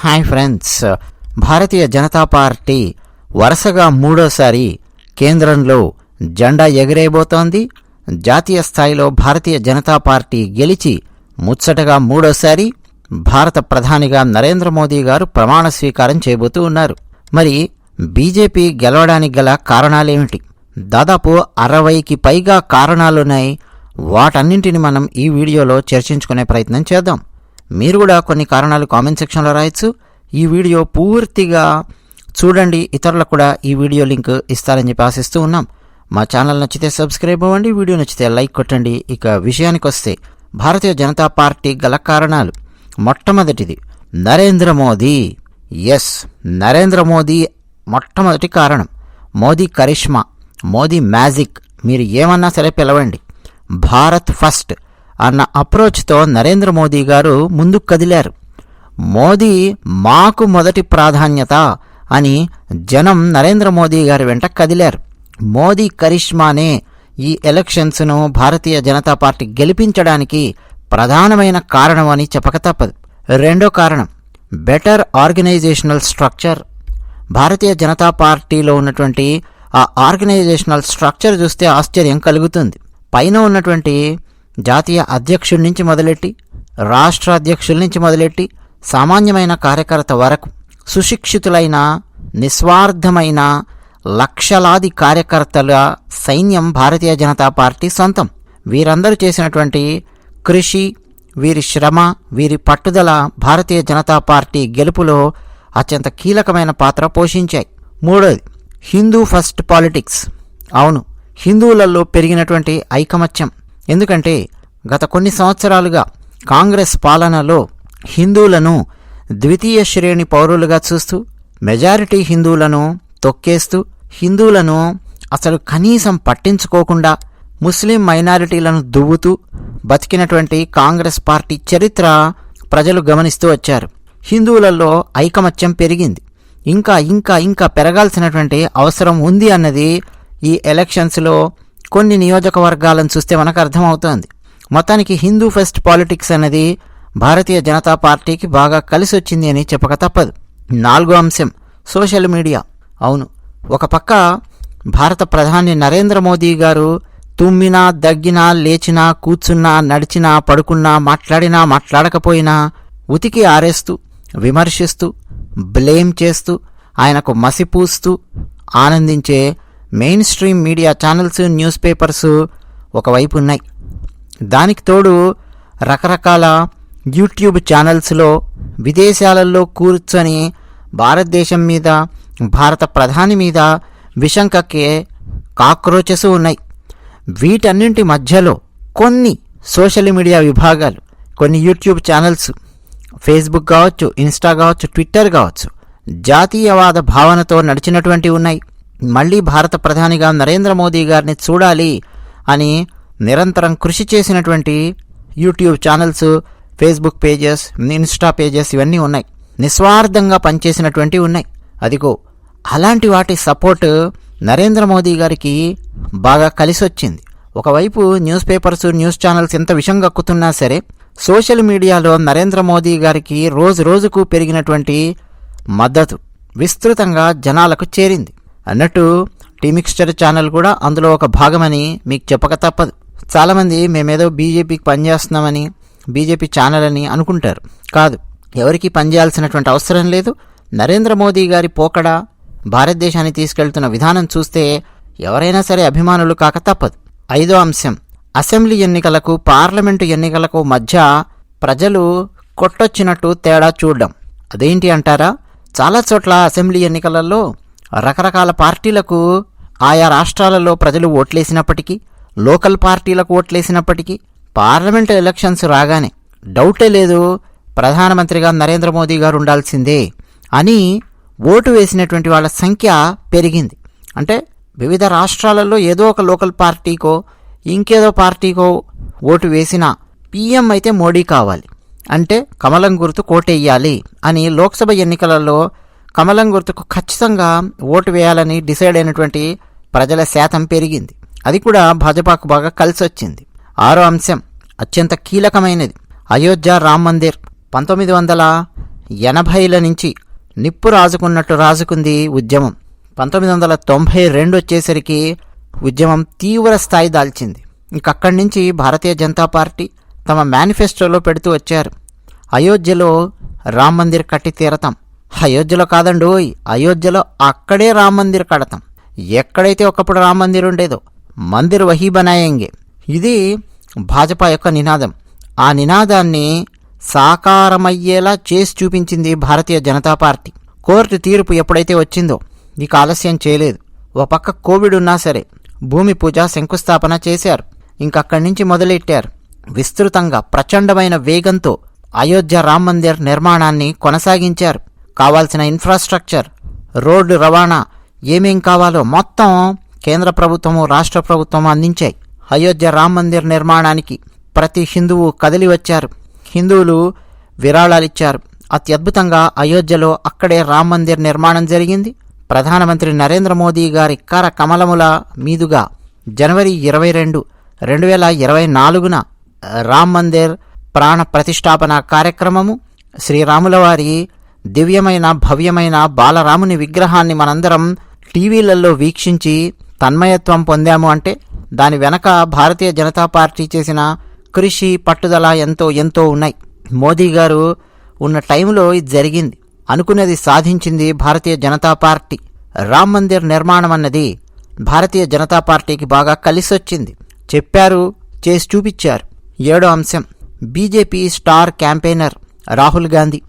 Hi friends, Bharatiya Janata party వరుసగా మూడోసారి కేంద్రంలో జెండా ఎగిరేయబోతోంది. జాతీయ స్థాయిలో భారతీయ జనతా పార్టీ గెలిచి ముచ్చటగా మూడోసారి భారత ప్రధానిగా నరేంద్ర మోదీ గారు ప్రమాణ స్వీకారం చేయబోతూ ఉన్నారు. మరి బీజేపీ గెలవడానికి గల కారణాలేమిటి? దాదాపు 60కి పైగా కారణాలున్నాయి. వాటన్నింటిని మనం ఈ వీడియోలో చర్చించుకునే ప్రయత్నం చేద్దాం. మీరు కూడా కొన్ని కారణాలు కామెంట్ సెక్షన్లో రాయొచ్చు. ఈ వీడియో పూర్తిగా చూడండి, ఇతరులకు కూడా ఈ వీడియో లింక్ ఇస్తారని చెప్పి ఆశిస్తూ ఉన్నాం. మా ఛానల్ నచ్చితే సబ్స్క్రైబ్ అవ్వండి, వీడియో నచ్చితే లైక్ కొట్టండి. ఇక విషయానికి వస్తే భారతీయ జనతా పార్టీ గల కారణాలు, మొట్టమొదటిది నరేంద్ర మోదీ. నరేంద్ర మోదీ మొట్టమొదటి కారణం. మోదీ కరిష్మా, మోదీ మ్యాజిక్, మీరు ఏమన్నా సరే పిలవండి. భారత్ ఫస్ట్ అన్న అప్రోచ్తో నరేంద్ర మోదీ గారు ముందుకు కదిలారు. మోదీ మాకు మొదటి ప్రాధాన్యత అని జనం నరేంద్ర మోదీ గారి వెంట కదిలారు. మోదీ కరిష్మానే ఈ ఎలక్షన్స్ను భారతీయ జనతా పార్టీ గెలిపించడానికి ప్రధానమైన కారణం అని చెప్పక తప్పదు. రెండో కారణం better organisational structure. Bharatiya Janata పార్టీలో ఉన్నటువంటి ఆ ఆర్గనైజేషనల్ స్ట్రక్చర్ చూస్తే ఆశ్చర్యం కలుగుతుంది. పైన ఉన్నటువంటి జాతీయ అధ్యక్షుడి నుంచి మొదలెట్టి, రాష్ట్ర అధ్యక్షుల నుంచి మొదలెట్టి, సామాన్యమైన కార్యకర్త వరకు సుశిక్షితులైన నిస్వార్థమైన లక్షలాది కార్యకర్తల సైన్యం భారతీయ జనతా పార్టీ సొంతం. వీరందరూ చేసినటువంటి కృషి, వీరి శ్రమ, వీరి పట్టుదల భారతీయ జనతా పార్టీ గెలుపులో అత్యంత కీలకమైన పాత్ర పోషించాయి. మూడోది హిందూ ఫస్ట్ పాలిటిక్స్. అవును, హిందువులలో పెరిగినటువంటి ఐకమత్యం. ఎందుకంటే గత కొన్ని సంవత్సరాలుగా కాంగ్రెస్ పాలనలో హిందువులను ద్వితీయ శ్రేణి పౌరులుగా చూస్తూ, మెజారిటీ హిందువులను తొక్కేస్తూ, హిందువులను అసలు కనీసం పట్టించుకోకుండా ముస్లిం మైనారిటీలను దువ్వుతూ బతికినటువంటి కాంగ్రెస్ పార్టీ చరిత్ర ప్రజలు గమనిస్తూ వచ్చారు. హిందువులలో ఐకమత్యం పెరిగింది. ఇంకా ఇంకా ఇంకా పెరగాల్సినటువంటి అవసరం ఉంది అన్నది ఈ ఎలక్షన్స్లో కొన్ని నియోజకవర్గాలను చూస్తే మనకు అర్థమవుతోంది. మొత్తానికి హిందూ ఫస్ట్ పాలిటిక్స్ అనేది భారతీయ జనతా పార్టీకి బాగా కలిసి వచ్చింది అని చెప్పక తప్పదు. నాలుగో అంశం సోషల్ మీడియా. అవును, ఒక పక్క భారత ప్రధాని నరేంద్ర మోదీ గారు తుమ్మినా, దగ్గినా, లేచినా, కూర్చున్నా, నడిచినా, పడుకున్నా, మాట్లాడినా, మాట్లాడకపోయినా ఉతికి ఆరేస్తూ, విమర్శిస్తూ, బ్లేమ్ చేస్తూ, ఆయనకు మసిపూస్తూ ఆనందించే main stream media channels, news papers ఒకవైపు ఉన్నాయి. దానికి తోడు రకరకాల యూట్యూబ్ ఛానల్స్లో విదేశాలలో కూర్చొని భారతదేశం మీద, భారత ప్రధాని మీద విషం కక్కే కాక్రోచెస్ ఉన్నాయి. వీటన్నింటి మధ్యలో కొన్ని సోషల్ మీడియా విభాగాలు, కొన్ని యూట్యూబ్ ఛానల్స్, ఫేస్బుక్ కావచ్చు, ఇన్స్టా కావచ్చు, ట్విట్టర్ కావచ్చు, జాతీయవాద భావనతో నడిచినటువంటివి ఉన్నాయి. మళ్ళీ భారత ప్రధానిగా నరేంద్ర మోదీ గారిని చూడాలి అని నిరంతరం కృషి చేసినటువంటి YouTube channels, Facebook pages, Insta pages ఇవన్నీ ఉన్నాయి. నిస్వార్థంగా పనిచేసినటువంటివి ఉన్నాయి. అదిగో అలాంటి వాటి సపోర్ట్ నరేంద్ర మోదీ గారికి బాగా కలిసి వచ్చింది. ఒకవైపు న్యూస్ పేపర్స్, న్యూస్ ఛానల్స్ ఎంత విషం కక్కుతున్నా సరే, సోషల్ మీడియాలో నరేంద్ర మోదీ గారికి రోజు రోజుకు పెరిగినటువంటి మద్దతు విస్తృతంగా జనాలకు చేరింది. అన్నట్టు టీమిక్స్చర్ ఛానల్ కూడా అందులో ఒక భాగమని మీకు చెప్పక తప్పదు. చాలామంది మేమేదో బీజేపీకి పనిచేస్తున్నామని, బీజేపీ ఛానల్ అని అనుకుంటారు. కాదు, ఎవరికి పనిచేయాల్సినటువంటి అవసరం లేదు. నరేంద్ర మోదీ గారి పోకడ, భారతదేశాన్ని తీసుకెళ్తున్న విధానం చూస్తే ఎవరైనా సరే అభిమానులు కాక తప్పదు. ఐదో అంశం అసెంబ్లీ ఎన్నికలకు, పార్లమెంటు ఎన్నికలకు మధ్య ప్రజలు కొట్టొచ్చినట్టు తేడా చూడడం. అదేంటి అంటారా? చాలా చోట్ల అసెంబ్లీ ఎన్నికలలో రకరకాల పార్టీలకు ఆయా రాష్ట్రాలలో ప్రజలు ఓట్లేసినప్పటికీ, లోకల్ పార్టీలకు ఓట్లేసినప్పటికీ, పార్లమెంటు ఎలక్షన్స్ రాగానే డౌటే లేదు ప్రధానమంత్రిగా నరేంద్ర మోదీ గారు ఉండాల్సిందే అని ఓటు వేసినటువంటి వాళ్ళ సంఖ్య పెరిగింది. అంటే వివిధ రాష్ట్రాలలో ఏదో ఒక లోకల్ పార్టీకో ఇంకేదో పార్టీకో ఓటు వేసిన పీఎం అయితే మోడీ కావాలి అంటే కమలం గుర్తు కోటెయ్యాలి అని లోక్సభ ఎన్నికలలో కమలం గుర్తుకు ఖచ్చితంగా ఓటు వేయాలని డిసైడ్ అయినటువంటి ప్రజల శాతం పెరిగింది. అది కూడా భాజపాకు బాగా కలిసి వచ్చింది. ఆరో అంశం అత్యంత కీలకమైనది, అయోధ్య రామ్ మందిర్. 1980ల నుంచి నిప్పు రాజుకున్నట్టు రాజుకుంది ఉద్యమం. 1992 వచ్చేసరికి ఉద్యమం తీవ్ర స్థాయి దాల్చింది. ఇంకక్కడి నుంచి భారతీయ జనతా పార్టీ తమ మేనిఫెస్టోలో పెడుతూ వచ్చారు, అయోధ్యలో రామ్ మందిర్ కట్టి తీరతాం. అయోధ్యలో కాదండోయ్, అయోధ్యలో అక్కడే రామ్ మందిర్ కడతాం. ఎక్కడైతే ఒకప్పుడు రామ్ మందిర్ ఉండేదో మందిర్ వహీ బనాయేంగే. ఇది భాజపా యొక్క నినాదం. ఆ నినాదాన్ని సాకారమయ్యేలా చేసి చూపించింది భారతీయ జనతా పార్టీ. కోర్టు తీర్పు ఎప్పుడైతే వచ్చిందో ఇక ఆలస్యం చేయలేదు. ఓ పక్క కోవిడ్ ఉన్నా సరే భూమి పూజ శంకుస్థాపన చేశారు. ఇంకక్కడి నుంచి మొదలెట్టారు విస్తృతంగా ప్రచండమైన వేగంతో అయోధ్య రామ్ మందిర్ నిర్మాణాన్ని కొనసాగించారు. కావాల్సిన ఇన్ఫ్రాస్ట్రక్చర్, రోడ్డు రవాణా ఏమేం కావాలో మొత్తం కేంద్ర ప్రభుత్వము రాష్ట్ర ప్రభుత్వం అందించాయి. అయోధ్య రామ్ మందిర్ నిర్మాణానికి ప్రతి హిందువు కదిలి వచ్చారు. హిందువులు విరాళాలిచ్చారు. అత్యద్భుతంగా అయోధ్యలో అక్కడే రామ్ మందిర్ నిర్మాణం జరిగింది. ప్రధానమంత్రి నరేంద్ర మోదీ గారి కర కమలముల మీదుగా జనవరి 22, 2024న రామ్ మందిర్ ప్రాణ ప్రతిష్టాపన కార్యక్రమము, శ్రీరాముల వారి దివ్యమైన భవ్యమైన బాలరాముని విగ్రహాన్ని మనందరం టీవీలలో వీక్షించి తన్మయత్వం పొందాము. అంటే దాని వెనక భారతీయ జనతా పార్టీ చేసిన కృషి, పట్టుదల ఎంతో ఉన్నాయి. మోదీ గారు ఉన్న టైంలో ఇది జరిగింది. అనుకున్నది సాధించింది భారతీయ జనతా పార్టీ. రామ్ మందిర్ నిర్మాణం అన్నది భారతీయ జనతా పార్టీకి బాగా కలిసొచ్చింది. చెప్పారు, చేసి చూపించారు. 7వ అంశం, BJP star campaigner Rahul Gandhi.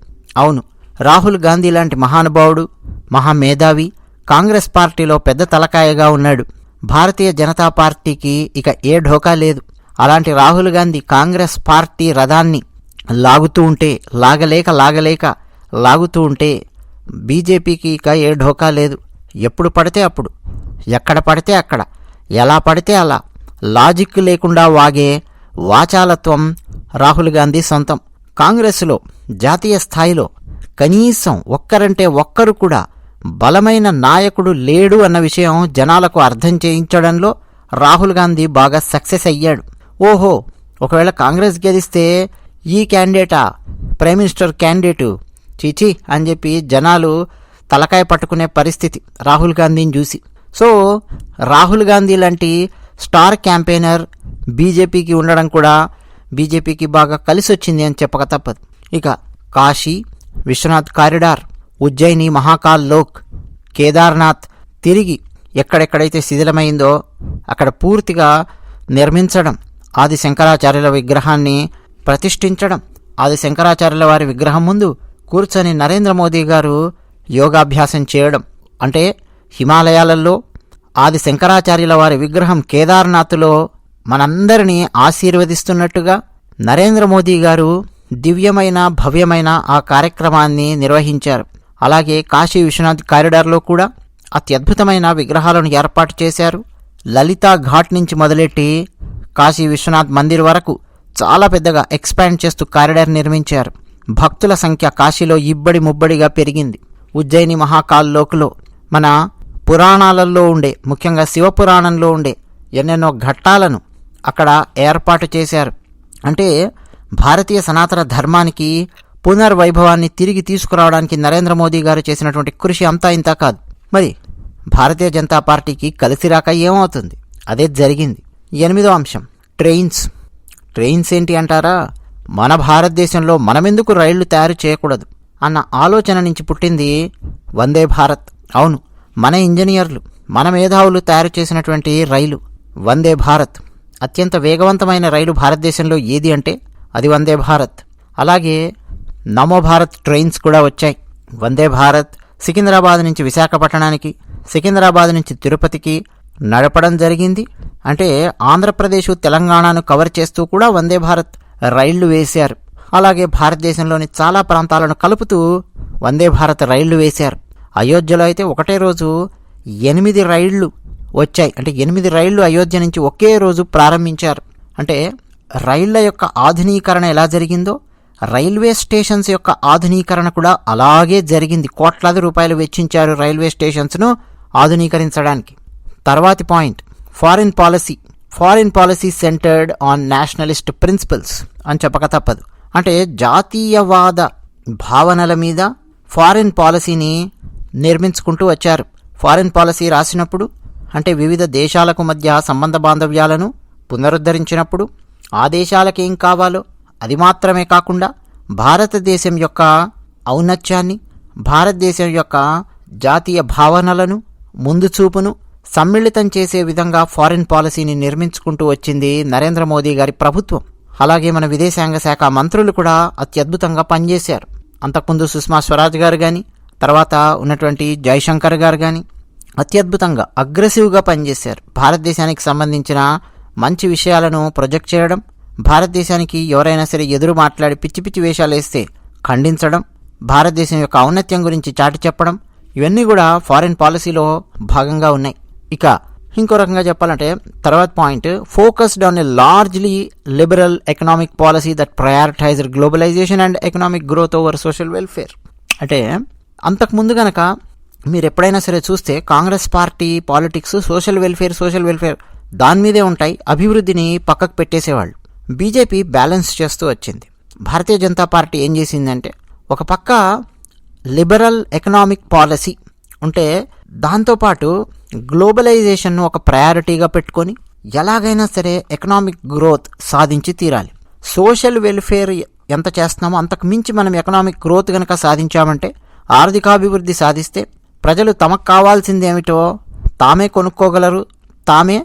అవును, రాహుల్ గాంధీ లాంటి మహానుభావుడు, మహామేధావి కాంగ్రెస్ పార్టీలో పెద్ద తలకాయగా ఉన్నాడు. భారతీయ జనతా పార్టీకి ఇక ఏ ఢోకా లేదు. అలాంటి రాహుల్ గాంధీ కాంగ్రెస్ పార్టీ రథాన్ని లాగుతూ ఉంటే లాగుతూ ఉంటే బీజేపీకి ఇక ఏ ఢోకా లేదు. ఎప్పుడు పడితే అప్పుడు, ఎక్కడ పడితే అక్కడ, ఎలా పడితే అలా లాజిక్ లేకుండా వాగే వాచాలత్వం రాహుల్ గాంధీ సొంతం. కాంగ్రెస్లో జాతీయ స్థాయిలో కనీసం ఒక్కరంటే ఒక్కరు కూడా బలమైన నాయకుడు లేడు అన్న విషయం జనాలకు అర్థం చేయించడంలో రాహుల్ గాంధీ బాగా సక్సెస్ అయ్యాడు. ఓహో, ఒకవేళ కాంగ్రెస్ గెలిస్తే ఈ క్యాండిడేటా ప్రైమ్ మినిస్టర్ క్యాండిడేటు, చీచీ అని చెప్పి జనాలు తలకాయ పట్టుకునే పరిస్థితి రాహుల్ గాంధీని చూసి. సో రాహుల్ గాంధీ లాంటి స్టార్ క్యాంపెయినర్ బీజేపీకి ఉండడం కూడా బీజేపీకి బాగా కలిసి వచ్చింది అని చెప్పక తప్పదు. ఇక కాశీ విశ్వనాథ్ కారిడార్, ఉజ్జయిని మహాకాల్ లోక్, కేదార్నాథ్ తిరిగి ఎక్కడెక్కడైతే శిథిలమైందో అక్కడ పూర్తిగా నిర్మించడం, ఆది శంకరాచార్యుల విగ్రహాన్ని ప్రతిష్ఠించడం, ఆది శంకరాచార్యుల వారి విగ్రహం ముందు కూర్చొని నరేంద్ర మోదీ గారు యోగాభ్యాసం చేయడం. అంటే హిమాలయాలలో ఆది శంకరాచార్యుల వారి విగ్రహం కేదార్నాథ్లో మనందరినీ ఆశీర్వదిస్తున్నట్టుగా నరేంద్ర మోదీ గారు దివ్యమైన భవ్యమైన ఆ కార్యక్రమాన్ని నిర్వహించారు. అలాగే కాశీ విశ్వనాథ్ కారిడార్లో కూడా అత్యద్భుతమైన విగ్రహాలను ఏర్పాటు చేశారు. లలితా ఘాట్ నుంచి మొదలెట్టి కాశీ విశ్వనాథ్ మందిర్ వరకు చాలా పెద్దగా ఎక్స్పాండ్ చేస్తూ కారిడార్ నిర్మించారు. భక్తుల సంఖ్య కాశీలో ఇబ్బడి ముబ్బడిగా పెరిగింది. ఉజ్జయిని మహాకాల్ లోక్లో మన పురాణాలలో ఉండే, ముఖ్యంగా శివపురాణంలో ఉండే ఎన్నెన్నో ఘట్టాలను అక్కడ ఏర్పాటు చేశారు. అంటే భారతీయ సనాతన ధర్మానికి పునర్వైభవాన్ని తిరిగి తీసుకురావడానికి నరేంద్ర మోదీ గారు చేసినటువంటి కృషి అంతా ఇంత కాదు. మరి భారతీయ జనతా పార్టీకి కలిసి రాక ఏమవుతుంది? అదే జరిగింది. 8వ అంశం, ట్రైన్స్ ఏంటి అంటారా? మన భారతదేశంలో మనమెందుకు రైళ్లు తయారు చేయకూడదు అన్న ఆలోచన నుంచి పుట్టింది వందే భారత్. అవును, మన ఇంజనీర్లు, మన మేధావులు తయారు చేసినటువంటి రైలు వందే భారత్. అత్యంత వేగవంతమైన రైలు భారతదేశంలో ఏది అంటే అది వందే భారత్. అలాగే నమో భారత్ ట్రైన్స్ కూడా వచ్చాయి. వందే భారత్ సికింద్రాబాద్ నుంచి విశాఖపట్నానికి, సికింద్రాబాద్ నుంచి తిరుపతికి నడపడం జరిగింది. అంటే ఆంధ్రప్రదేశ్, తెలంగాణను కవర్ చేస్తూ కూడా వందే భారత్ రైళ్లు వేశారు. అలాగే భారతదేశంలోని చాలా ప్రాంతాలను కలుపుతూ వందే భారత్ రైళ్లు వేశారు. అయోధ్యలో అయితే ఒకటే రోజు 8 రైళ్లు వచ్చాయి. అంటే 8 రైళ్లు అయోధ్య నుంచి ఒకే రోజు ప్రారంభించారు. అంటే రైళ్ల యొక్క ఆధునీకరణ ఎలా జరిగిందో రైల్వే స్టేషన్స్ యొక్క ఆధునీకరణ కూడా అలాగే జరిగింది. కోట్లాది రూపాయలు వెచ్చించారు రైల్వే స్టేషన్స్ను ఆధునీకరించడానికి. తర్వాతి point, foreign policy centered on nationalist principles అని చెప్పక తప్పదు. అంటే జాతీయవాద భావనల మీద ఫారిన్ పాలసీని నిర్మించుకుంటూ వచ్చారు. ఫారిన్ పాలసీ రాసినప్పుడు అంటే వివిధ దేశాలకు మధ్య సంబంధ బాంధవ్యాలను పునరుద్ధరించినప్పుడు ఆ దేశాలకు ఏం కావాలో అది మాత్రమే కాకుండా భారతదేశం యొక్క ఔన్నత్యాన్ని, భారతదేశం యొక్క జాతీయ భావనలను, ముందు చూపును సమ్మిళితం చేసే విధంగా ఫారిన్ పాలసీని నిర్మించుకుంటూ వచ్చింది నరేంద్ర మోదీ గారి ప్రభుత్వం. అలాగే మన విదేశాంగ శాఖ మంత్రులు కూడా అత్యద్భుతంగా పనిచేశారు. అంతకుముందు సుష్మా స్వరాజ్ గారు కానీ, తర్వాత ఉన్నటువంటి జైశంకర్ గారు కానీ అత్యద్భుతంగా అగ్రెసివ్గా పనిచేశారు. భారతదేశానికి సంబంధించిన మంచి విషయాలను ప్రొజెక్ట్ చేయడం, భారతదేశానికి ఎవరైనా సరే ఎదురు మాట్లాడి పిచ్చి పిచ్చి వేషాలు వేస్తే ఖండించడం, భారతదేశం యొక్క ఔన్నత్యం గురించి చాటి చెప్పడం, ఇవన్నీ కూడా ఫారిన్ పాలసీలో భాగంగా ఉన్నాయి. ఇక ఇంకో రకంగా చెప్పాలంటే తర్వాత point, focused on a largely liberal economic policy that prioritized globalization and economic growth over social welfare. అంటే అంతకుముందు కనుక మీరు ఎప్పుడైనా సరే చూస్తే Congress party politics social welfare దాని మీదే ఉంటాయి, అభివృద్ధిని పక్కకు పెట్టేసేవాళ్ళు. బీజేపీ బ్యాలెన్స్ చేస్తూ వచ్చింది. భారతీయ జనతా పార్టీ ఏం చేసిందంటే ఒక పక్క లిబరల్ ఎకనామిక్ పాలసీ ఉంటే దాంతోపాటు గ్లోబలైజేషన్ను ఒక ప్రయారిటీగా పెట్టుకొని ఎలాగైనా సరే ఎకనామిక్ గ్రోత్ సాధించి తీరాలి. సోషల్ వెల్ఫేర్ ఎంత చేస్తున్నామో అంతకు మించి మనం ఎకనామిక్ గ్రోత్ కనుక సాధించామంటే, ఆర్థికాభివృద్ధి సాధిస్తే ప్రజలు తమకు కావాల్సిందేమిటో తామే కొనుక్కోగలరు, తామే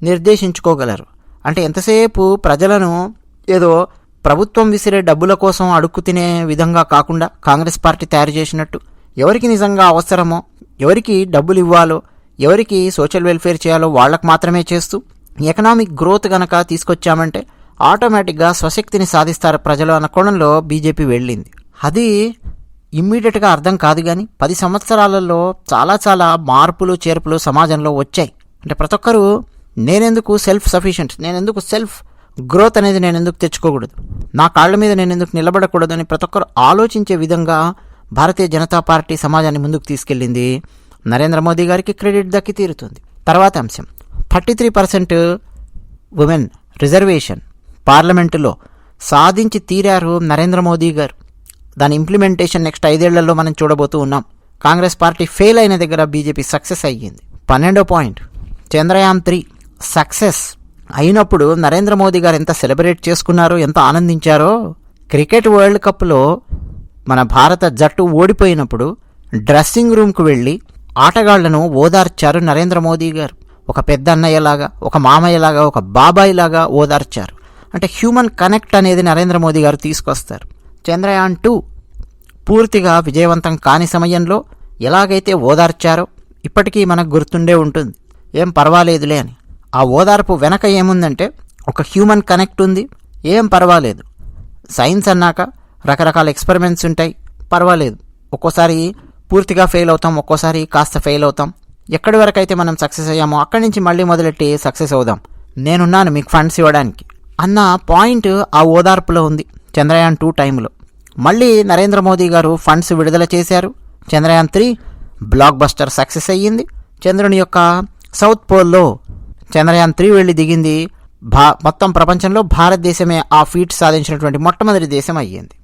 నిర్దేశించుకోగలరు. అంటే ఎంతసేపు ప్రజలను ఏదో ప్రభుత్వం విసిరే డబ్బుల కోసం అడుక్కు తినే విధంగా కాకుండా కాంగ్రెస్ పార్టీ తయారు చేసినట్టు ఎవరికి నిజంగా అవసరమో, ఎవరికి డబ్బులు ఇవ్వాలో, ఎవరికి సోషల్ వెల్ఫేర్ చేయాలో వాళ్ళకు మాత్రమే చేస్తూ ఎకనామిక్ గ్రోత్ కనుక తీసుకొచ్చామంటే ఆటోమేటిక్గా స్వశక్తిని సాధిస్తారు ప్రజలు అన్న కోణంలో బీజేపీ వెళ్ళింది. అది ఇమ్మీడియట్గా అర్థం కాదు, కానీ 10 సంవత్సరాలలో చాలా మార్పులు చేర్పులు సమాజంలో వచ్చాయి. అంటే ప్రతి ఒక్కరూ నేనెందుకు సెల్ఫ్ సఫిషియెంట్, నేనెందుకు సెల్ఫ్ గ్రోత్ అనేది నేనెందుకు తెచ్చుకోకూడదు, నా కాళ్ళ మీద నేనెందుకు నిలబడకూడదు అని ప్రతి ఒక్కరు ఆలోచించే విధంగా భారతీయ జనతా పార్టీ సమాజాన్ని ముందుకు తీసుకెళ్ళింది. నరేంద్ర మోదీ గారికి క్రెడిట్ దక్కి తీరుతుంది. తర్వాత అంశం 33% ఉమెన్ రిజర్వేషన్ పార్లమెంటులో సాధించి తీరారు నరేంద్ర మోదీ గారు. దాని ఇంప్లిమెంటేషన్ నెక్స్ట్ 5 ఏళ్లలో మనం చూడబోతూ ఉన్నాం. కాంగ్రెస్ పార్టీ ఫెయిల్ అయిన దగ్గర బీజేపీ సక్సెస్ అయ్యింది. 12వ పాయింట్, చంద్రయాన్ 3 సక్సెస్ అయినప్పుడు నరేంద్ర మోదీ గారు ఎంత సెలబ్రేట్ చేసుకున్నారో, ఎంత ఆనందించారో. క్రికెట్ వరల్డ్ కప్లో మన భారత జట్టు ఓడిపోయినప్పుడు డ్రెస్సింగ్ రూమ్కు వెళ్ళి ఆటగాళ్లను ఓదార్చారు నరేంద్ర మోదీ గారు. ఒక పెద్ద అన్నయ్యలాగా, ఒక మామయ్యలాగా, ఒక బాబాయిలాగా ఓదార్చారు. అంటే హ్యూమన్ కనెక్ట్ అనేది నరేంద్ర మోదీ గారు తీసుకొస్తారు. చంద్రయాన్ 2 పూర్తిగా విజయవంతం కాని సమయంలో ఎలాగైతే ఓదార్చారో ఇప్పటికీ మనకు గుర్తుండే ఉంటుంది. ఏం పర్వాలేదులే అని. ఆ ఓదార్పు వెనక ఏముందంటే ఒక హ్యూమన్ కనెక్ట్ ఉంది. ఏం పర్వాలేదు, సైన్స్ అన్నాక రకరకాల ఎక్స్పెరిమెంట్స్ ఉంటాయి, పర్వాలేదు. ఒక్కోసారి పూర్తిగా ఫెయిల్ అవుతాం, ఒక్కోసారి కాస్త ఫెయిల్ అవుతాం. ఎక్కడి వరకు అయితే మనం సక్సెస్ అయ్యామో అక్కడి నుంచి మళ్ళీ మొదలెట్టి సక్సెస్ అవుదాం, నేనున్నాను మీకు ఫండ్స్ ఇవ్వడానికి అన్న పాయింట్ ఆ ఓదార్పులో ఉంది. చంద్రయాన్ 2 టైంలో మళ్ళీ నరేంద్ర మోదీ గారు ఫండ్స్ విడుదల చేశారు. చంద్రయాన్ 3 బ్లాక్ బస్టర్ సక్సెస్ అయ్యింది. చంద్రుని యొక్క సౌత్ పోల్లో చంద్రయాన్ 3 వెళ్ళి దిగింది. మొత్తం ప్రపంచంలో భారతదేశమే ఆ ఫీట్ సాధించినటువంటి మొట్టమొదటి దేశం అయ్యింది.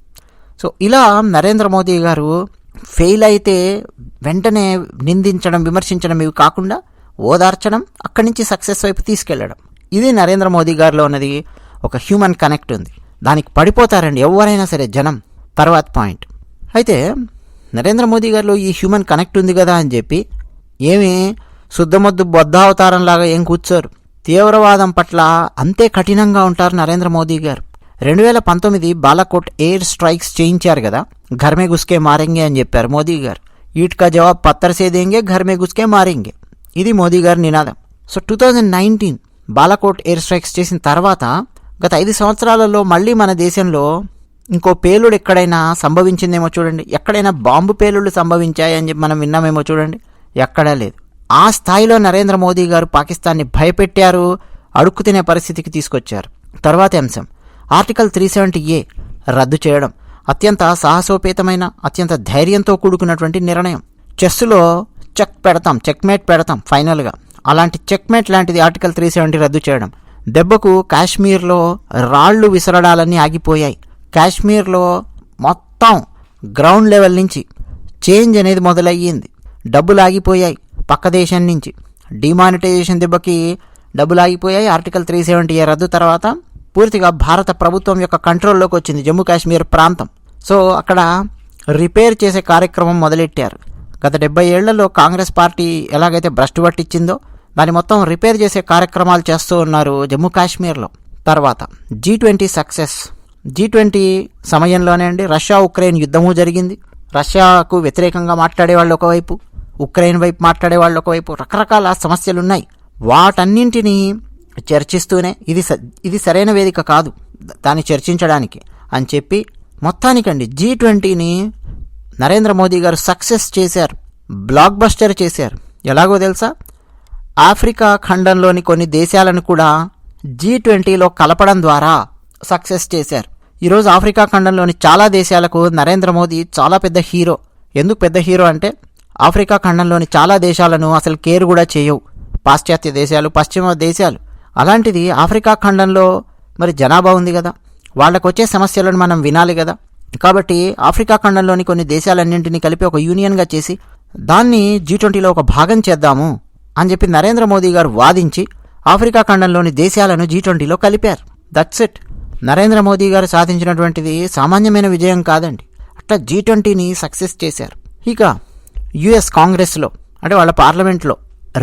సో ఇలా నరేంద్ర మోదీ గారు ఫెయిల్ అయితే వెంటనే నిందించడం, విమర్శించడం ఇవి కాకుండా ఓదార్చడం, అక్కడి నుంచి సక్సెస్ వైపు తీసుకెళ్లడం, ఇది నరేంద్ర మోదీ గారిలో ఉన్నది. ఒక హ్యూమన్ కనెక్ట్ ఉంది, దానికి పడిపోతారండి ఎవరైనా సరే జనం. తర్వాత పాయింట్ అయితే నరేంద్ర మోదీ గారిలో ఈ హ్యూమన్ కనెక్ట్ ఉంది కదా అని చెప్పి ఏమి శుద్ధమొద్దు బొద్ధావతారంలాగా ఏం కూర్చోరు. తీవ్రవాదం పట్ల అంతే కఠినంగా ఉంటారు నరేంద్ర మోదీ గారు. 2019 బాలాకోట్ ఎయిర్ స్ట్రైక్స్ చేయించారు కదా, ఘర్ మే గుస్కే మారెంగే అని చెప్పారు మోదీ గారు. ఈట్కా జవాబ్ పత్తర్ సే దేంగే, ఘర్ మే గుస్కే మారెంగే, ఇది మోదీ గారి నినాదం. సో 2019 బాలాకోట్ ఎయిర్ స్ట్రైక్స్ చేసిన తర్వాత గత 5 సంవత్సరాలలో మళ్ళీ మన దేశంలో ఇంకో పేలుడు ఎక్కడైనా సంభవించిందేమో చూడండి. ఎక్కడైనా బాంబు పేలుళ్ళు సంభవించాయని చెప్పి మనం విన్నామేమో చూడండి, ఎక్కడా లేదు. ఆ స్థాయిలో నరేంద్ర మోదీ గారు పాకిస్తాన్ని భయపెట్టారు, అడుక్కు తినే పరిస్థితికి తీసుకొచ్చారు. తర్వాతి అంశం ఆర్టికల్ 370A రద్దు చేయడం. అత్యంత సాహసోపేతమైన, అత్యంత ధైర్యంతో కూడుకున్నటువంటి నిర్ణయం. చెస్సులో చెక్మేట్ పెడతాం ఫైనల్గా, అలాంటి చెక్మేట్ లాంటిది ఆర్టికల్ 370 రద్దు చేయడం. దెబ్బకు కాశ్మీర్లో రాళ్లు విసరడాలన్నీ ఆగిపోయాయి. కాశ్మీర్లో మొత్తం గ్రౌండ్ లెవెల్ నుంచి చేంజ్ అనేది మొదలయ్యింది. డబ్బులు ఆగిపోయాయి పక్క దేశం నుంచి. డిమానిటైజేషన్ దెబ్బకి డబ్బులు ఆగిపోయాయి. ఆర్టికల్ 370 రద్దు తర్వాత పూర్తిగా భారత ప్రభుత్వం యొక్క కంట్రోల్లోకి వచ్చింది జమ్మూ కాశ్మీర్ ప్రాంతం. సో అక్కడ రిపేర్ చేసే కార్యక్రమం మొదలెట్టారు. గత 70 ఏళ్లలో కాంగ్రెస్ పార్టీ ఎలాగైతే భ్రష్టు పట్టించిందో దాన్ని మొత్తం రిపేర్ చేసే కార్యక్రమాలు చేస్తూ ఉన్నారు జమ్మూ కాశ్మీర్లో. తర్వాత G20 సక్సెస్. G20 సమయంలోనే అండి రష్యా ఉక్రెయిన్ యుద్ధము జరిగింది. రష్యాకు వ్యతిరేకంగా మాట్లాడేవాళ్ళు ఒకవైపు, ఉక్రెయిన్ వైపు మాట్లాడేవాళ్ళు ఒకవైపు, రకరకాల సమస్యలున్నాయి. వాటన్నింటినీ చర్చిస్తూనే ఇది సరైన వేదిక కాదు దాన్ని చర్చించడానికి అని చెప్పి మొత్తానికండి G20ని నరేంద్ర మోదీ గారు సక్సెస్ చేశారు, బ్లాక్ బస్టర్ చేశారు. ఎలాగో తెలుసా, ఆఫ్రికా ఖండంలోని కొన్ని దేశాలను కూడా G20లో కలపడం ద్వారా సక్సెస్ చేశారు. ఈరోజు ఆఫ్రికా ఖండంలోని చాలా దేశాలకు నరేంద్ర మోదీ చాలా పెద్ద హీరో. ఎందుకు పెద్ద హీరో అంటే ఆఫ్రికా ఖండంలోని చాలా దేశాలను అసలు కేర్ కూడా చేయవు పాశ్చాత్య దేశాలు, పశ్చిమ దేశాలు. అలాంటిది ఆఫ్రికా ఖండంలో మరి జనాభా ఉంది కదా, వాళ్ళకు వచ్చే సమస్యలను మనం వినాలి కదా. కాబట్టి ఆఫ్రికా ఖండంలోని కొన్ని దేశాలన్నింటినీ కలిపి ఒక యూనియన్గా చేసి దాన్ని G20లో ఒక భాగం చేద్దాము అని చెప్పి నరేంద్ర మోదీ గారు వాదించి ఆఫ్రికా ఖండంలోని దేశాలను G20లో కలిపారు. That's it. నరేంద్ర మోదీ గారు సాధించినటువంటిది సామాన్యమైన విజయం కాదండి. అట్లా G20ని సక్సెస్ చేశారు. ఇక యుఎస్ కాంగ్రెస్లో అంటే వాళ్ళ పార్లమెంట్లో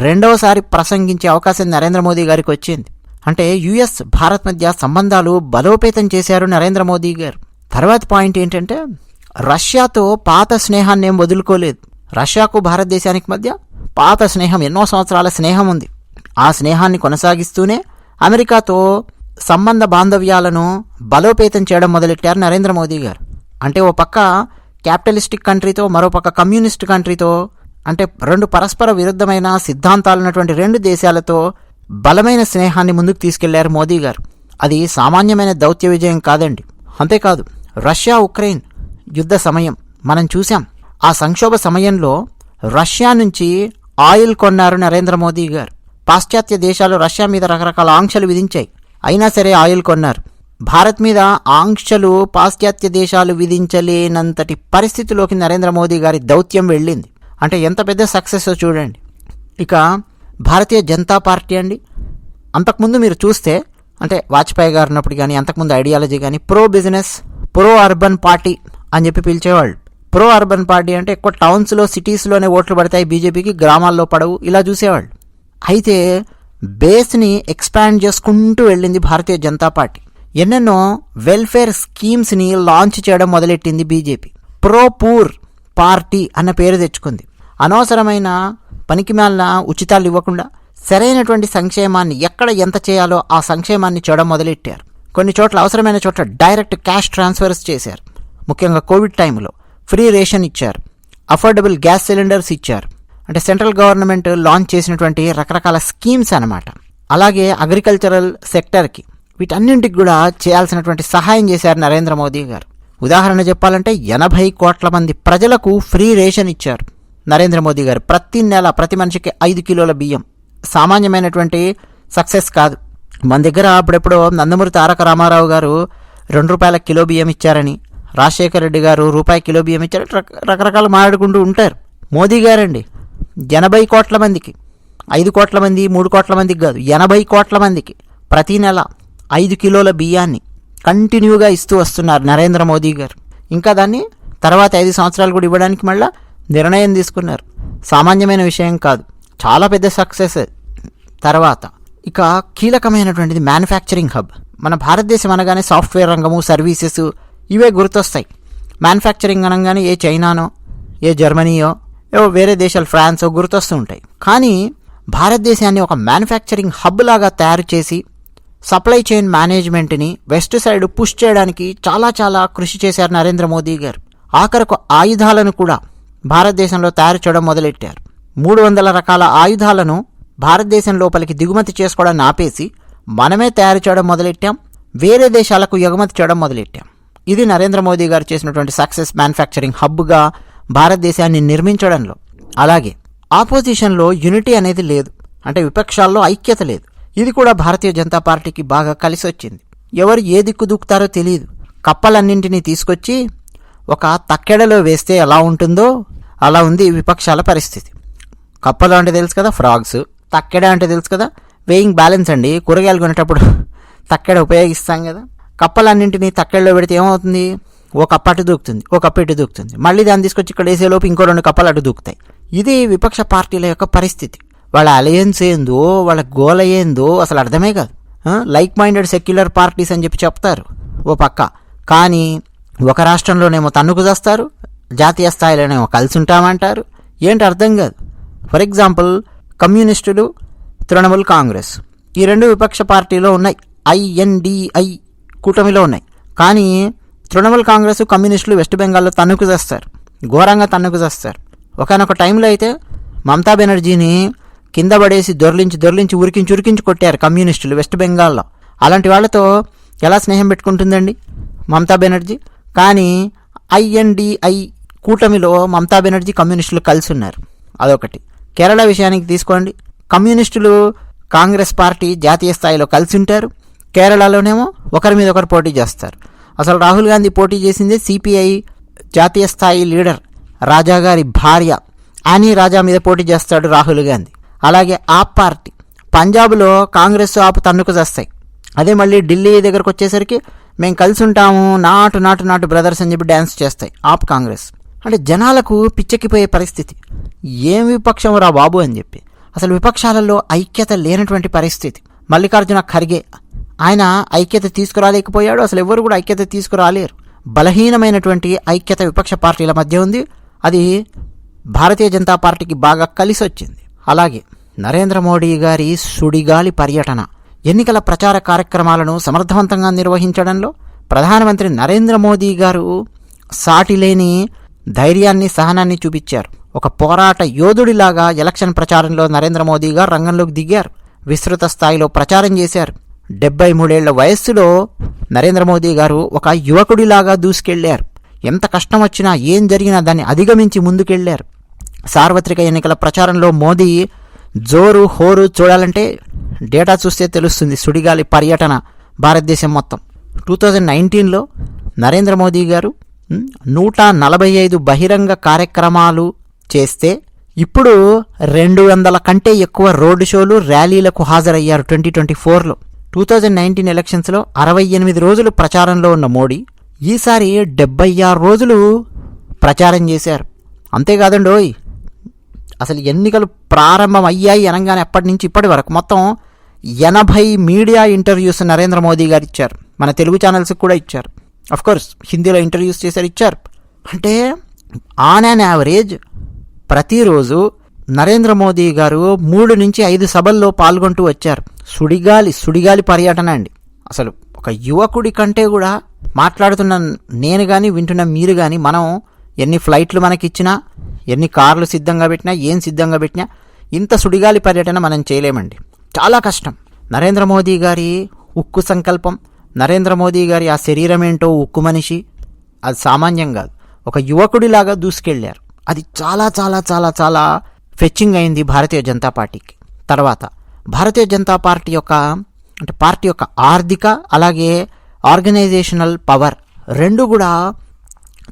రెండవసారి ప్రసంగించే అవకాశం నరేంద్ర మోదీ గారికి వచ్చింది. అంటే యుఎస్ భారత్ మధ్య సంబంధాలు బలోపేతం చేశారు నరేంద్ర మోదీ గారు. తర్వాత పాయింట్ ఏంటంటే రష్యాతో పాత స్నేహాన్ని ఏం వదులుకోలేదు. రష్యాకు భారతదేశానికి మధ్య పాత స్నేహం, ఎన్నో సంవత్సరాల స్నేహం ఉంది. ఆ స్నేహాన్ని కొనసాగిస్తూనే అమెరికాతో సంబంధ బాంధవ్యాలను బలోపేతం చేయడం మొదలెట్టారు నరేంద్ర మోదీ గారు. అంటే ఓ పక్క క్యాపిటలిస్టిక్ కంట్రీతో, మరో పక్క కమ్యూనిస్ట్ కంట్రీతో, అంటే రెండు పరస్పర విరుద్ధమైన సిద్ధాంతాలున్నటువంటి రెండు దేశాలతో బలమైన స్నేహాన్ని ముందుకు తీసుకెళ్లారు మోదీ గారు. అది సామాన్యమైన దౌత్య విజయం కాదండి. అంతేకాదు రష్యా ఉక్రెయిన్ యుద్ధ సమయం మనం చూసాం. ఆ సంక్షోభ సమయంలో రష్యా నుంచి ఆయిల్ కొన్నారు నరేంద్ర మోదీ గారు. పాశ్చాత్య దేశాలు రష్యా మీద రకరకాల ఆంక్షలు విధించాయి, అయినా సరే ఆయిల్ కొన్నారు. భారత్ మీద ఆంక్షలు పాశ్చాత్య దేశాలు విధించలేనంతటి పరిస్థితిలోకి నరేంద్ర మోదీ గారి దౌత్యం వెళ్ళింది. అంటే ఎంత పెద్ద సక్సెస్ చూడండి. ఇక భారతీయ జనతా పార్టీ అండి, అంతకుముందు మీరు చూస్తే అంటే వాజ్పేయి గారు ఉన్నప్పుడు కానీ అంతకుముందు ఐడియాలజీ కానీ pro business, pro urban party అని చెప్పి పిలిచేవాళ్ళు. ప్రో అర్బన్ పార్టీ అంటే ఎక్కువ టౌన్స్లో, సిటీస్లోనే ఓట్లు పడతాయి బీజేపీకి, గ్రామాల్లో పడవు, ఇలా చూసేవాళ్ళు. అయితే బేస్ని ఎక్స్పాండ్ చేసుకుంటూ వెళ్ళింది భారతీయ జనతా పార్టీ. ఎన్నెన్నో వెల్ఫేర్ స్కీమ్స్ని లాంచ్ చేయడం మొదలెట్టింది బీజేపీ. ప్రో పూర్ పార్టీ అన్న పేరు తెచ్చుకుంది. అనవసరమైన పనికిమాలిన ఉచితాలు ఇవ్వకుండా సరైనటువంటి సంక్షేమాన్ని ఎక్కడ ఎంత చేయాలో ఆ సంక్షేమాన్ని చేయడం మొదలెట్టారు. కొన్ని చోట్ల అవసరమైన చోట్ల డైరెక్ట్ క్యాష్ ట్రాన్స్ఫర్స్ చేశారు. ముఖ్యంగా కోవిడ్ టైంలో ఫ్రీ రేషన్ ఇచ్చారు, అఫోర్డబుల్ గ్యాస్ సిలిండర్స్ ఇచ్చారు. అంటే సెంట్రల్ గవర్నమెంట్ లాంచ్ చేసినటువంటి రకరకాల స్కీమ్స్ అన్నమాట. అలాగే అగ్రికల్చరల్ సెక్టర్కి, వీటన్నింటికి కూడా చేయాల్సినటువంటి సహాయం చేశారు నరేంద్ర మోదీ గారు. ఉదాహరణ చెప్పాలంటే 80 కోట్ల మంది ప్రజలకు ఫ్రీ రేషన్ ఇచ్చారు నరేంద్ర మోదీ గారు. ప్రతి నెల ప్రతి మనిషికి 5 కిలోల బియ్యం. సామాన్యమైనటువంటి సక్సెస్ కాదు. మన దగ్గర అప్పుడెప్పుడో నందమూరి తారక రామారావు గారు 2 రూపాయల కిలో బియ్యం ఇచ్చారని, రాజశేఖర రెడ్డి గారు రూపాయి కిలో బియ్యం ఇచ్చారని రకరకాలు మాట్లాడుకుంటూ ఉంటారు. మోదీ గారండి 80 కోట్ల మందికి, 5 కోట్ల మంది 3 కోట్ల మందికి కాదు, 80 కోట్ల మందికి ప్రతి నెల 5 కిలోల బియ్యాన్ని కంటిన్యూగా ఇస్తూ వస్తున్నారు నరేంద్ర మోదీ గారు. ఇంకా దాన్ని తర్వాత 5 సంవత్సరాలు కూడా ఇవ్వడానికి మళ్ళీ నిర్ణయం తీసుకున్నారు. సామాన్యమైన విషయం కాదు, చాలా పెద్ద సక్సెస్. తర్వాత ఇక కీలకమైనటువంటిది మ్యానుఫ్యాక్చరింగ్ హబ్. మన భారతదేశం అనగానే సాఫ్ట్వేర్ రంగము, సర్వీసెస్ ఇవే గుర్తొస్తాయి. మ్యానుఫ్యాక్చరింగ్ అనగానే ఏ చైనానో, ఏ జర్మనీయో, ఏవో వేరే దేశాలు ఫ్రాన్సో గుర్తొస్తూ ఉంటాయి. కానీ భారతదేశాన్ని ఒక మ్యానుఫ్యాక్చరింగ్ హబ్ లాగా తయారు చేసి సప్లై చైన్ మేనేజ్మెంట్ని వెస్ట్ సైడ్ పుష్ చేయడానికి చాలా చాలా కృషి చేశారు నరేంద్ర మోదీ గారు. ఆఖరకు ఆయుధాలను కూడా భారతదేశంలో తయారు చేయడం మొదలెట్టారు. 300 రకాల ఆయుధాలను భారతదేశం లోపలికి దిగుమతి చేసుకోవడాన్ని ఆపేసి మనమే తయారు చేయడం మొదలెట్టాం, వేరే దేశాలకు ఎగుమతి చేయడం మొదలెట్టాం. ఇది నరేంద్ర మోదీ గారు చేసినటువంటి సక్సెస్ మ్యానుఫ్యాక్చరింగ్ హబ్గా భారతదేశాన్ని నిర్మించడంలో. అలాగే ఆపోజిషన్లో యూనిటీ అనేది లేదు, అంటే విపక్షాల్లో ఐక్యత లేదు. ఇది కూడా భారతీయ జనతా పార్టీకి బాగా కలిసి వచ్చింది. ఎవరు ఏ దిక్కు దూకుతారో తెలియదు. కప్పలన్నింటినీ తీసుకొచ్చి ఒక తక్కెడలో వేస్తే ఎలా ఉంటుందో అలా ఉంది విపక్షాల పరిస్థితి. కప్పలు అంటే తెలుసు కదా, ఫ్రాగ్స్. తక్కెడ అంటే తెలుసు కదా, వేయింగ్ బ్యాలెన్స్ అండి. కూరగాయలు కొనేటప్పుడు తక్కెడ ఉపయోగిస్తాం కదా. కప్పలన్నింటినీ తక్కెడలో పెడితే ఏమవుతుంది? ఓ కప్ప అటు దూకుతుంది, ఓ కప్ప ఇటు దూకుతుంది. మళ్ళీ దాన్ని తీసుకొచ్చి ఇక్కడ వేసేలోపు ఇంకో 2 కప్పలు అటు దూకుతాయి. ఇది విపక్ష పార్టీల యొక్క పరిస్థితి. వాళ్ళ అలయన్స్ ఏందో, వాళ్ళ గోల ఏందో అసలు అర్థమే కాదు. లైక్ మైండెడ్ సెక్యులర్ పార్టీస్ అని చెప్పి చెప్తారు ఓ పక్క, కానీ ఒక రాష్ట్రంలోనేమో తన్నుకు చేస్తారు, జాతీయ స్థాయిలోనేమో కలిసి ఉంటామంటారు. ఏంటి అర్థం కాదు. ఫర్ ఎగ్జాంపుల్, కమ్యూనిస్టులు, తృణమూల్ కాంగ్రెస్, ఈ 2 విపక్ష పార్టీలో ఉన్నాయి. INDI కూటమిలో ఉన్నాయి. కానీ తృణమూల్ కాంగ్రెస్, కమ్యూనిస్టులు వెస్ట్ బెంగాల్లో తన్నుకు చేస్తారు, ఘోరంగా తన్నుకు చేస్తారు. ఒకనొక టైంలో అయితే మమతా బెనర్జీని కింద పడేసి దొర్లించి ఉరికించి కొట్టారు కమ్యూనిస్టులు వెస్ట్ బెంగాల్లో. అలాంటి వాళ్ళతో ఎలా స్నేహం పెట్టుకుంటుందండి మమతా బెనర్జీ? కానీ INDI కూటమిలో మమతా బెనర్జీ, కమ్యూనిస్టులు కలిసి ఉన్నారు. అదొకటి. కేరళ విషయానికి తీసుకోండి. కమ్యూనిస్టులు, కాంగ్రెస్ పార్టీ జాతీయ స్థాయిలో కలిసి ఉంటారు, కేరళలోనేమో ఒకరి మీద ఒకరు పోటీ చేస్తారు. అసలు రాహుల్ గాంధీ పోటీ చేసిందే CPI జాతీయ స్థాయి లీడర్ రాజా గారి భార్య ఆనీ రాజా మీద పోటీ చేస్తాడు రాహుల్ గాంధీ. అలాగే ఆప్ పార్టీ పంజాబ్లో కాంగ్రెస్, ఆప్ తన్నుకు చేస్తాయి. అదే మళ్ళీ ఢిల్లీ దగ్గరకు వచ్చేసరికి మేము కలిసి ఉంటాము, నాటు బ్రదర్స్ అని చెప్పి డ్యాన్స్ చేస్తాయి ఆప్, కాంగ్రెస్. అంటే జనాలకు పిచ్చెక్కిపోయే పరిస్థితి. ఏం విపక్షం రా బాబు అని చెప్పి. అసలు విపక్షాలలో ఐక్యత లేనటువంటి పరిస్థితి. మల్లికార్జున ఖర్గే ఆయన ఐక్యత తీసుకురాలేకపోయాడు. అసలు ఎవరు కూడా ఐక్యత తీసుకురాలేరు. బలహీనమైనటువంటి ఐక్యత విపక్ష పార్టీల మధ్య ఉంది. అది భారతీయ జనతా పార్టీకి బాగా కలిసి వచ్చింది. అలాగే నరేంద్ర మోడీ గారి సుడిగాలి పర్యటన, ఎన్నికల ప్రచార కార్యక్రమాలను సమర్థవంతంగా నిర్వహించడంలో ప్రధానమంత్రి నరేంద్ర మోదీ గారు సాటిలేని ధైర్యాన్ని, సహనాన్ని చూపించారు. ఒక పోరాట యోధుడిలాగా ఎలక్షన్ ప్రచారంలో నరేంద్ర మోదీ గారు రంగంలోకి దిగారు. విస్తృత స్థాయిలో ప్రచారం చేశారు. 73 ఏళ్ల వయస్సులో నరేంద్ర మోదీ గారు ఒక యువకుడిలాగా దూసుకెళ్లారు. ఎంత కష్టం వచ్చినా, ఏం జరిగినా దాన్ని అధిగమించి ముందుకెళ్లారు. సార్వత్రిక ఎన్నికల ప్రచారంలో మోదీ జోరు, హోరు చూడాలంటే డేటా చూస్తే తెలుస్తుంది. సుడిగాలి పర్యటన భారతదేశం మొత్తం. 2019లో నరేంద్ర మోదీ గారు 145 బహిరంగ కార్యక్రమాలు చేస్తే ఇప్పుడు 200 కంటే ఎక్కువ రోడ్డు షోలు, ర్యాలీలకు హాజరయ్యారు 2024లో. 2019 ఎలక్షన్స్లో 68 రోజులు ప్రచారంలో ఉన్న మోడీ ఈసారి 76 రోజులు ప్రచారం చేశారు. అంతేకాదండోయ్, అసలు ఎన్నికలు ప్రారంభం అయ్యాయి అనగానే అప్పటి నుంచి ఇప్పటి వరకు మొత్తం 80 మీడియా ఇంటర్వ్యూస్ నరేంద్ర మోదీ గారు ఇచ్చారు. మన తెలుగు ఛానల్స్కి కూడా ఇచ్చారు. అఫ్కోర్స్ హిందీలో ఇంటర్వ్యూస్ చేశారు, ఇచ్చారు. అంటే ఆన్ అన్ యావరేజ్ ప్రతిరోజు నరేంద్ర మోదీ గారు 3 నుంచి 5 సభల్లో పాల్గొంటూ వచ్చారు. సుడిగాలి పర్యటన అండి. అసలు ఒక యువకుడి కంటే కూడా మాట్లాడుతున్న నేను కానీ, వింటున్న మీరు కానీ, మనం ఎన్ని ఫ్లైట్లు మనకిచ్చినా, ఎన్ని కార్లు సిద్ధంగా పెట్టినా, ఏం సిద్ధంగా పెట్టినా ఇంత సుడిగాలి పర్యటన మనం చేయలేమండి. చాలా కష్టం. నరేంద్ర మోదీ గారి ఉక్కు సంకల్పం, నరేంద్ర మోదీ గారి ఆ శరీరం ఏంటో, ఉక్కు మనిషి, అది సామాన్యం కాదు. ఒక యువకుడిలాగా దూసుకెళ్లారు. అది చాలా చాలా చాలా చాలా ఫెచ్చింగ్ అయింది భారతీయ జనతా పార్టీకి. తర్వాత భారతీయ జనతా పార్టీ యొక్క ఆర్థిక, అలాగే ఆర్గనైజేషనల్ పవర్ రెండు కూడా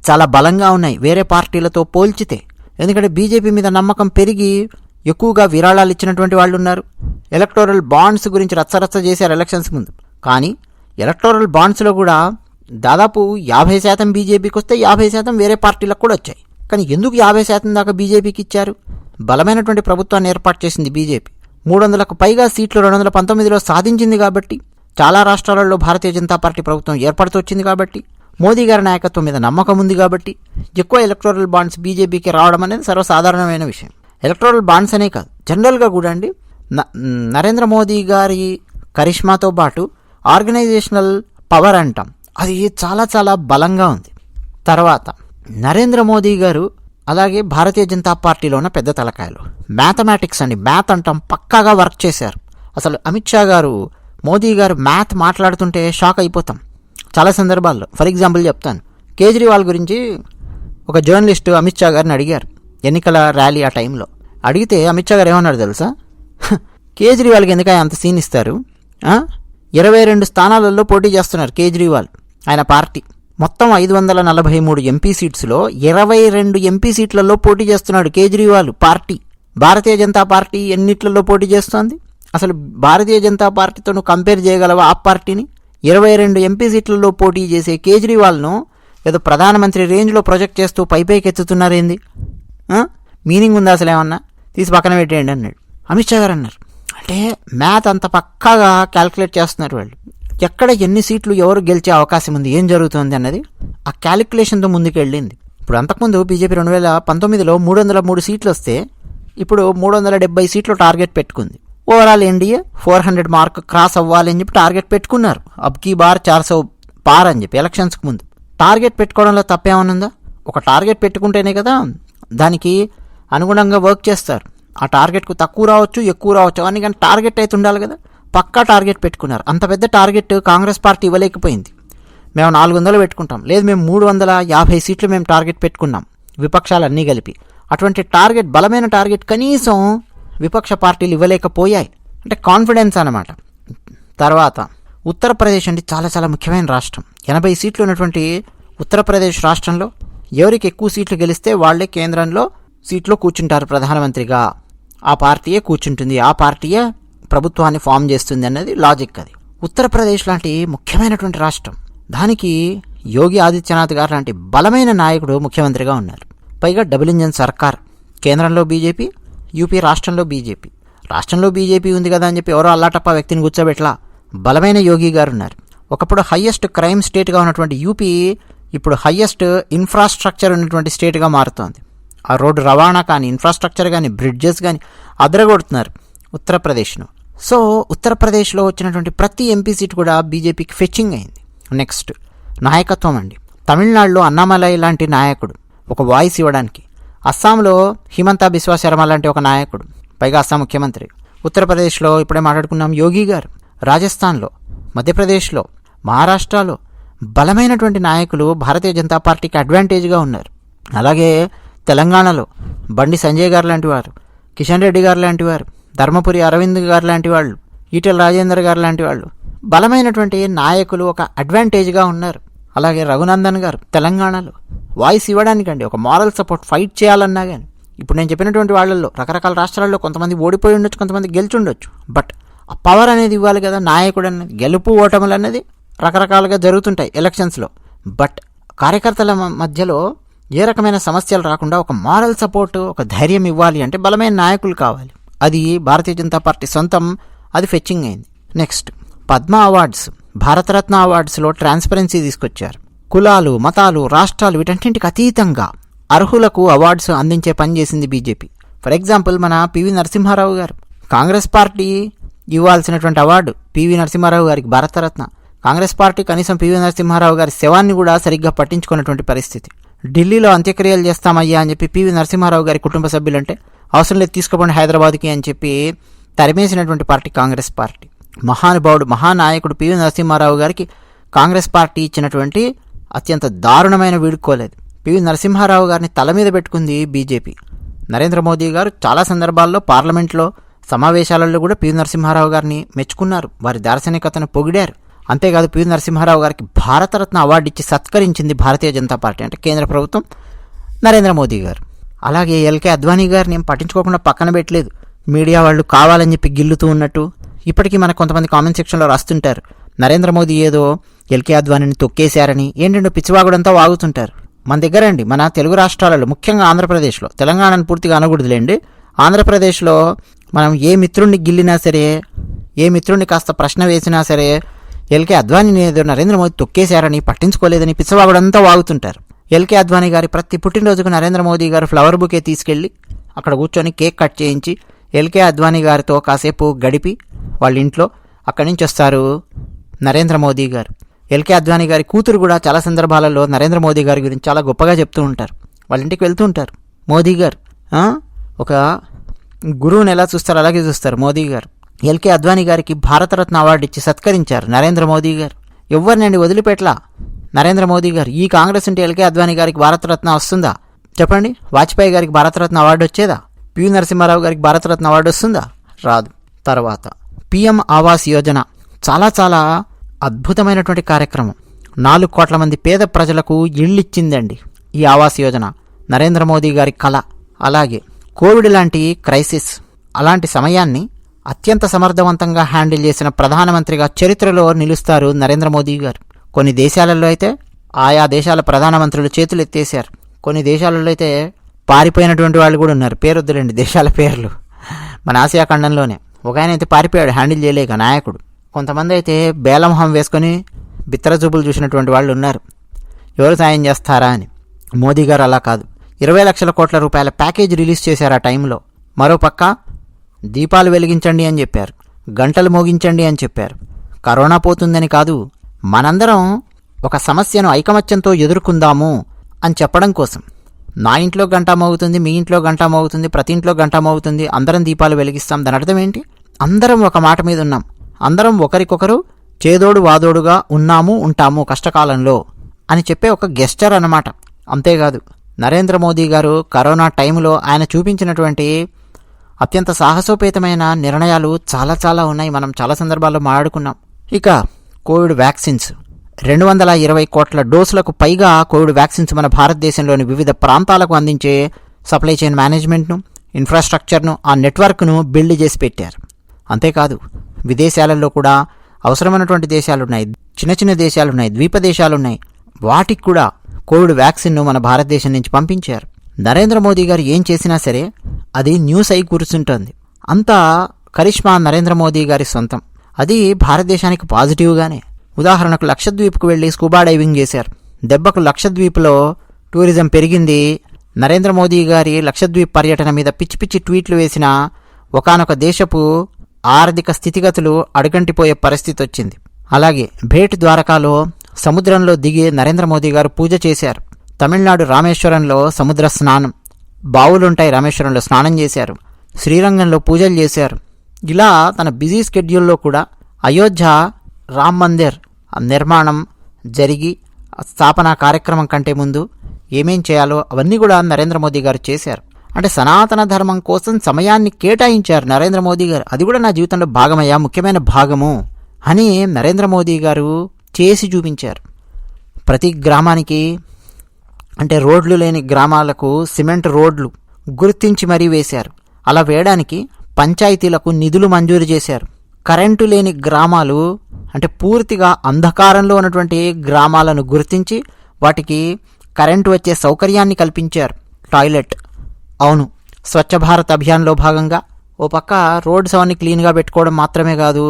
చాలా బలంగా ఉన్నాయి వేరే పార్టీలతో పోల్చితే. ఎందుకంటే బీజేపీ మీద నమ్మకం పెరిగి ఎక్కువగా విరాళాలు ఇచ్చినటువంటి వాళ్ళు ఉన్నారు. ఎలక్టోరల్ బాండ్స్ గురించి రచ్చరచ్చ చేశారు ఎలక్షన్స్ ముందు. కానీ ఎలక్టోరల్ బాండ్స్లో కూడా దాదాపు 50% బీజేపీకి వస్తే 50% వేరే పార్టీలకు కూడా వచ్చాయి. కానీ ఎందుకు 50% దాకా బీజేపీకి ఇచ్చారు? బలమైనటువంటి ప్రభుత్వాన్ని ఏర్పాటు చేసింది బీజేపీ. 300కు పైగా సీట్లు 2019లో సాధించింది కాబట్టి, చాలా రాష్ట్రాలలో భారతీయ జనతా పార్టీ ప్రభుత్వం ఏర్పడుతూ వచ్చింది కాబట్టి, మోదీ గారి నాయకత్వం మీద నమ్మకం ఉంది కాబట్టి ఎక్కువ ఎలక్టోరల్ బాండ్స్ బీజేపీకి రావడం అనేది సర్వసాధారణమైన విషయం. ఎలక్టోరల్ బాండ్స్ అనే కాదు, జనరల్గా కూడా అండి నరేంద్ర మోదీ గారి కరిష్మాతో పాటు ఆర్గనైజేషనల్ పవర్ అంటాం, అది చాలా చాలా బలంగా ఉంది. తర్వాత నరేంద్ర మోదీ గారు అలాగే భారతీయ జనతా పార్టీలో ఉన్న పెద్ద తలకాయలు మ్యాథమెటిక్స్ అండి, మ్యాథ్ అంటాం, పక్కాగా వర్క్ చేశారు. అసలు అమిత్ షా గారు, మోదీ గారు మ్యాథ్ మాట్లాడుతుంటే షాక్ అయిపోతాం చాలా సందర్భాల్లో. ఫర్ ఎగ్జాంపుల్ చెప్తాను. కేజ్రీవాల్ గురించి ఒక జర్నలిస్టు అమిత్ షా గారిని అడిగారు ఎన్నికల ర్యాలీ ఆ టైంలో. అడిగితే అమిత్ షా గారు ఏమన్నారు తెలుసా? కేజ్రీవాల్కి ఎందుక అంత సీన్ ఇస్తారు? 22 స్థానాలలో పోటీ చేస్తున్నారు కేజ్రీవాల్, ఆయన పార్టీ. మొత్తం 543 ఎంపీ సీట్స్లో 22 ఎంపీ సీట్లలో పోటీ చేస్తున్నాడు కేజ్రీవాల్ పార్టీ. భారతీయ జనతా పార్టీ ఎన్నిట్లలో పోటీ చేస్తోంది? అసలు భారతీయ జనతా పార్టీతో నువ్వు కంపేర్ చేయగలవా ఆ పార్టీని? 22 ఎంపీ సీట్లలో పోటీ చేసే కేజ్రీవాల్ను ఏదో ప్రధానమంత్రి రేంజ్లో ప్రొజెక్ట్ చేస్తూ పైకి ఎత్తుతున్నారేంది? మీనింగ్ ఉందా అసలు? ఏమన్నా తీసి పక్కన పెట్టేయండి అన్నాడు అమిత్ షా గారు అన్నారు. అంటే మ్యాథ్ అంత పక్కాగా క్యాలిక్యులేట్ చేస్తున్నారు వాళ్ళు. ఎక్కడ ఎన్ని సీట్లు ఎవరు గెలిచే అవకాశం ఉంది, ఏం జరుగుతుంది అన్నది ఆ క్యాలిక్యులేషన్తో ముందుకు వెళ్ళింది. ఇప్పుడు అంతకుముందు బీజేపీ 2019లో 303 సీట్లు వస్తే ఇప్పుడు 370 సీట్లు టార్గెట్ పెట్టుకుంది. ఓవరాల్ ఎన్డీఏ 400 మార్క్ క్రాస్ అవ్వాలి అని చెప్పి టార్గెట్ పెట్టుకున్నారు. అబ్కీ బార్ 400 పార్ అని చెప్పి ఎలక్షన్స్కి ముందు. టార్గెట్ పెట్టుకోవడంలో తప్పేమనుందా? ఒక టార్గెట్ పెట్టుకుంటేనే కదా దానికి అనుగుణంగా వర్క్ చేస్తారు. ఆ టార్గెట్కు తక్కువ రావచ్చు, ఎక్కువ రావచ్చు అని, కానీ టార్గెట్ అయితే ఉండాలి కదా. పక్కా టార్గెట్ పెట్టుకున్నారు. అంత పెద్ద టార్గెట్ కాంగ్రెస్ పార్టీ ఇవ్వలేకపోయింది. మేము 400 పెట్టుకుంటాం, లేదు మేము 350 సీట్లు మేము టార్గెట్ పెట్టుకున్నాం విపక్షాలన్నీ కలిపి. అటువంటి టార్గెట్, బలమైన టార్గెట్ కనీసం విపక్ష పార్టీలు ఇవ్వలేకపోయాయి. అంటే కాన్ఫిడెన్స్ అన్నమాట. తర్వాత ఉత్తరప్రదేశ్ అంటే చాలా చాలా ముఖ్యమైన రాష్ట్రం. 80 సీట్లు ఉన్నటువంటి ఉత్తరప్రదేశ్ రాష్ట్రంలో ఎవరికి ఎక్కువ సీట్లు గెలిస్తే వాళ్లే కేంద్రంలో సీట్లో కూర్చుంటారు ప్రధానమంత్రిగా. ఆ పార్టీయే కూర్చుంటుంది, ఆ పార్టీయే ప్రభుత్వాన్ని ఫామ్ చేస్తుంది అన్నది లాజిక్. అది ఉత్తరప్రదేశ్ లాంటి ముఖ్యమైనటువంటి రాష్ట్రం. దానికి యోగి ఆదిత్యనాథ్ గారు లాంటి బలమైన నాయకుడు ముఖ్యమంత్రిగా ఉన్నారు. పైగా డబుల్ ఇంజన్ సర్కార్. కేంద్రంలో బీజేపీ, యూపీ రాష్ట్రంలో బీజేపీ. రాష్ట్రంలో బీజేపీ ఉంది కదా అని చెప్పి ఎవరో అల్లాటప్ప వ్యక్తిని కూర్చోబెట్లా. బలమైన యోగి గారు ఉన్నారు. ఒకప్పుడు హయ్యెస్ట్ క్రైమ్ స్టేట్గా ఉన్నటువంటి యూపీ ఇప్పుడు హయ్యెస్ట్ ఇన్ఫ్రాస్ట్రక్చర్ ఉన్నటువంటి స్టేట్గా మారుతోంది. ఆ రోడ్డు రవాణా కానీ, ఇన్ఫ్రాస్ట్రక్చర్ కానీ, బ్రిడ్జెస్ కానీ అదరగొడుతున్నారు ఉత్తరప్రదేశ్ను. సో ఉత్తరప్రదేశ్లో వచ్చినటువంటి ప్రతి ఎంపీ సీట్ కూడా బీజేపీకి ఫెచ్చింగ్ అయింది. నెక్స్ట్ నాయకత్వం అండి. తమిళనాడులో అన్నామలై లాంటి నాయకుడు ఒక వాయిస్ ఇవ్వడానికి, అస్సాంలో హిమంతా బిశ్వా శర్మ లాంటి ఒక నాయకుడు, పైగా అస్సాం ముఖ్యమంత్రి. ఉత్తరప్రదేశ్లో ఇప్పుడే మాట్లాడుకున్నాం యోగి గారు. రాజస్థాన్లో, మధ్యప్రదేశ్లో, మహారాష్ట్రలో బలమైనటువంటి నాయకులు భారతీయ జనతా పార్టీకి అడ్వాంటేజ్గా ఉన్నారు. అలాగే తెలంగాణలో బండి సంజయ్ గారు లాంటి వారు, కిషన్ రెడ్డి గారు లాంటి వారు, ధర్మపురి అరవింద్ గారు లాంటి వాళ్ళు, ఈటెల రాజేందర్ గారు లాంటి వాళ్ళు బలమైనటువంటి నాయకులు ఒక అడ్వాంటేజ్గా ఉన్నారు. అలాగే రఘునందన్ గారు తెలంగాణలో వాయిస్ ఇవ్వడానికండి, ఒక మారల్ సపోర్ట్ ఫైట్ చేయాలన్నా కానీ. ఇప్పుడు నేను చెప్పినటువంటి వాళ్ళల్లో రకరకాల రాష్ట్రాల్లో కొంతమంది ఓడిపోయి ఉండొచ్చు, కొంతమంది గెలిచి ఉండొచ్చు. బట్ ఆ పవర్ అనేది ఇవ్వాలి కదా నాయకుడు అన్నది. గెలుపు ఓటములు అనేది రకరకాలుగా జరుగుతుంటాయి ఎలక్షన్స్లో. బట్ కార్యకర్తల మధ్యలో ఏ రకమైన సమస్యలు రాకుండా ఒక మారల్ సపోర్ట్, ఒక ధైర్యం ఇవ్వాలి అంటే బలమైన నాయకులు కావాలి. అది భారతీయ జనతా పార్టీ సొంతం, అది ఫెచ్చింగ్ అయింది. నెక్స్ట్ పద్మ అవార్డ్స్, భారతరత్న అవార్డ్స్లో ట్రాన్స్పరెన్సీ తీసుకొచ్చారు. కులాలు, మతాలు, రాష్ట్రాలు వీటన్నింటికి అతీతంగా అర్హులకు అవార్డ్స్ అందించే పని చేసింది బీజేపీ. ఫర్ ఎగ్జాంపుల్ మన పివి నరసింహారావు గారు, కాంగ్రెస్ పార్టీ ఇవ్వాల్సినటువంటి అవార్డు పివి నరసింహారావు గారికి భారతరత్న. కాంగ్రెస్ పార్టీ కనీసం పివి నరసింహారావు గారి శవాన్ని కూడా సరిగ్గా పట్టించుకున్నటువంటి పరిస్థితి. ఢిల్లీలో అంత్యక్రియలు చేస్తామయ్యా అని చెప్పి పివి నరసింహారావు గారి కుటుంబ సభ్యులంటే అవసరం లేదు తీసుకుపోండి హైదరాబాద్కి అని చెప్పి తరిమేసినటువంటి పార్టీ కాంగ్రెస్ పార్టీ. మహానుభావుడు, మహానాయకుడు పివి నరసింహారావు గారికి కాంగ్రెస్ పార్టీ ఇచ్చినటువంటి అత్యంత దారుణమైన వీడుకోలేదు. పివి నరసింహారావు గారిని తల మీద పెట్టుకుంది బీజేపీ. నరేంద్ర మోదీ గారు చాలా సందర్భాల్లో పార్లమెంట్లో సమావేశాలలో కూడా పివి నరసింహారావు గారిని మెచ్చుకున్నారు, వారి దార్శనికతను పొగిడారు. అంతేకాదు పివి నరసింహారావు గారికి భారతరత్న అవార్డు ఇచ్చి సత్కరించింది భారతీయ జనతా పార్టీ, అంటే కేంద్ర ప్రభుత్వం, నరేంద్ర మోదీ గారు. అలాగే ఎల్కే అద్వానీ గారిని ఏం పట్టించుకోకుండా పక్కన పెట్టలేదు. మీడియా వాళ్ళు కావాలని చెప్పి గిల్లుతూ ఉన్నట్టు ఇప్పటికీ మనకు కొంతమంది కామెంట్ సెక్షన్లో రాస్తుంటారు, నరేంద్ర మోదీ ఏదో ఎల్కే అద్వానీని తొక్కేశారని. ఏంటంటే పిచ్చివాగుడంతా వాగుతుంటారు. మన దగ్గర అండి, మన తెలుగు రాష్ట్రాలలో, ముఖ్యంగా ఆంధ్రప్రదేశ్లో, తెలంగాణను పూర్తిగా అనకూడదులేండి, ఆంధ్రప్రదేశ్లో మనం ఏ మిత్రుడిని గిల్లినా సరే, ఏ మిత్రుడిని కాస్త ప్రశ్న వేసినా సరే ఎల్కే అద్వానీని ఏదో నరేంద్ర మోదీ తొక్కేశారని, పట్టించుకోలేదని పిచ్చివాగుడంతా వాగుతుంటారు. ఎల్కే అద్వానీ గారి ప్రతి పుట్టినరోజుకు నరేంద్ర మోదీ గారు ఫ్లవర్ బుకే తీసుకెళ్ళి అక్కడ కూర్చొని కేక్ కట్ చేయించి ఎల్కే అద్వానీ గారితో కాసేపు గడిపి వాళ్ళ ఇంట్లో అక్కడి నుంచి వస్తారు నరేంద్ర మోదీ గారు. ఎల్కే అద్వానీ గారి కూతురు కూడా చాలా సందర్భాలలో నరేంద్ర మోదీ గారి గురించి చాలా గొప్పగా చెప్తూ ఉంటారు. వాళ్ళ ఇంటికి వెళ్తూ ఉంటారు. మోదీ గారు ఒక గురువుని ఎలా చూస్తారు అలాగే చూస్తారు మోదీ గారు. ఎల్కే అద్వానీ గారికి భారతరత్న అవార్డు ఇచ్చి సత్కరించారు నరేంద్ర మోదీ గారు. ఎవరినండి వదిలిపెట్లా నరేంద్ర మోదీ గారు. ఈ కాంగ్రెస్ ఉంటే ఎల్కే అద్వానీ గారికి భారతరత్న వస్తుందా చెప్పండి? వాజ్పేయి గారికి భారతరత్న అవార్డు వచ్చేదా? పివి నరసింహారావు గారికి భారతరత్న అవార్డు వస్తుందా? రాదు. తర్వాత పిఎం ఆవాస్ యోజన చాలా చాలా అద్భుతమైనటువంటి కార్యక్రమం. 4 కోట్ల మంది పేద ప్రజలకు ఇళ్ళిచ్చిందండి ఈ ఆవాస్ యోజన. నరేంద్ర మోదీ గారి కళ. అలాగే కోవిడ్ లాంటి క్రైసిస్, అలాంటి సమయాన్ని అత్యంత సమర్థవంతంగా హ్యాండిల్ చేసిన ప్రధానమంత్రిగా చరిత్రలో నిలుస్తారు నరేంద్ర మోదీ గారు. కొన్ని దేశాలలో అయితే ఆయా దేశాల ప్రధానమంత్రులు చేతులు ఎత్తేశారు. కొన్ని దేశాలలో అయితే పారిపోయినటువంటి వాళ్ళు కూడా ఉన్నారు. పేరొద్దులేండి దేశాల పేర్లు. మన ఆసియా ఖండంలోనే ఒక ఆయన అయితే పారిపోయాడు హ్యాండిల్ చేయలేక నాయకుడు. కొంతమంది అయితే బేలమొహం వేసుకొని బిత్తరజూపులు చూసినటువంటి వాళ్ళు ఉన్నారు, ఎవరు సాయం చేస్తారా అని. మోదీ గారు అలా కాదు, 20 లక్షల కోట్ల రూపాయల ప్యాకేజ్ రిలీజ్ చేశారు ఆ టైంలో. మరోపక్క దీపాలు వెలిగించండి అని చెప్పారు, గంటలు మోగించండి అని చెప్పారు. కరోనా పోతుందని కాదు, మనందరం ఒక సమస్యను ఐకమత్యంతో ఎదుర్కొందాము అని చెప్పడం కోసం. నా ఇంట్లో గంట మోగుతుంది, మీ ఇంట్లో గంట మోగుతుంది, ప్రతి ఇంట్లో గంట మోగుతుంది, అందరం దీపాలు వెలిగిస్తాం. దాని అర్థం ఏంటి? అందరం ఒక మాట మీద ఉన్నాం, అందరం ఒకరికొకరు చేదోడు వాదోడుగా ఉన్నాము, ఉంటాము కష్టకాలంలో అని చెప్పే ఒక గెస్చర్ అన్నమాట. అంతేకాదు, నరేంద్ర మోదీ గారు కరోనా టైంలో ఆయన చూపించినటువంటి అత్యంత సాహసోపేతమైన నిర్ణయాలు చాలా చాలా ఉన్నాయి. మనం చాలా సందర్భాల్లో మాట్లాడుకున్నాం. ఇక కోవిడ్ వ్యాక్సిన్స్ 220 కోట్ల డోసులకు పైగా కోవిడ్ వ్యాక్సిన్స్ మన భారతదేశంలోని వివిధ ప్రాంతాలకు అందించే సప్లై చైన్ మేనేజ్మెంట్ను, ఇన్ఫ్రాస్ట్రక్చర్ను, ఆ నెట్వర్క్ను బిల్డ్ చేసి పెట్టారు. అంతేకాదు, విదేశాలలో కూడా అవసరమైనటువంటి దేశాలున్నాయి, చిన్న చిన్న దేశాలున్నాయి, ద్వీప దేశాలున్నాయి, వాటికి కూడా కోవిడ్ వ్యాక్సిన్ను మన భారతదేశం నుంచి పంపించారు. నరేంద్ర మోదీ గారు ఏం చేసినా సరే అది న్యూస్ అయి కూర్చుంటోంది. అంతా కరిష్మా నరేంద్ర మోదీ గారి సొంతం. అది భారతదేశానికి పాజిటివ్గానే. ఉదాహరణకు లక్షద్వీప్కు వెళ్ళి స్కూబా డైవింగ్ చేశారు. దెబ్బకు లక్షద్వీప్లో టూరిజం పెరిగింది. నరేంద్ర మోదీ గారి లక్షద్వీప్ పర్యటన మీద పిచ్చి పిచ్చి ట్వీట్లు వేసిన ఒకానొక దేశపు ఆర్థిక స్థితిగతులు అడుగంటిపోయే పరిస్థితి వచ్చింది. అలాగే భేట్ ద్వారకాలో సముద్రంలో దిగి నరేంద్ర మోదీ గారు పూజ చేశారు. తమిళనాడు రామేశ్వరంలో సముద్ర స్నానం, బావులుంటాయి రామేశ్వరంలో, స్నానం చేశారు. శ్రీరంగంలో పూజలు చేశారు. ఇలా తన బిజీ స్కెడ్యూల్లో కూడా అయోధ్య రామ్ మందిర్ నిర్మాణం జరిగి స్థాపన కార్యక్రమం కంటే ముందు ఏమేం చేయాలో అవన్నీ కూడా నరేంద్ర మోదీ గారు చేశారు. అంటే సనాతన ధర్మం కోసం సమయాన్ని కేటాయించారు నరేంద్ర మోదీ గారు. అది కూడా నా జీవితంలో భాగమయ్యా, ముఖ్యమైన భాగము అని నరేంద్ర మోదీ గారు చేసి చూపించారు. ప్రతి గ్రామానికి, అంటే రోడ్లు లేని గ్రామాలకు సిమెంట్ రోడ్లు గుర్తించి మరీ వేశారు. అలా వేయడానికి పంచాయతీలకు నిధులు మంజూరు చేశారు. కరెంటు లేని గ్రామాలు, అంటే పూర్తిగా అంధకారంలో ఉన్నటువంటి గ్రామాలను గుర్తించి వాటికి కరెంటు వచ్చే సౌకర్యాన్ని కల్పించారు. టాయిలెట్, అవును, స్వచ్ఛ భారత్ అభియాన్లో భాగంగా ఓ పక్క రోడ్స్ అవన్నీ క్లీన్గా పెట్టుకోవడం మాత్రమే కాదు,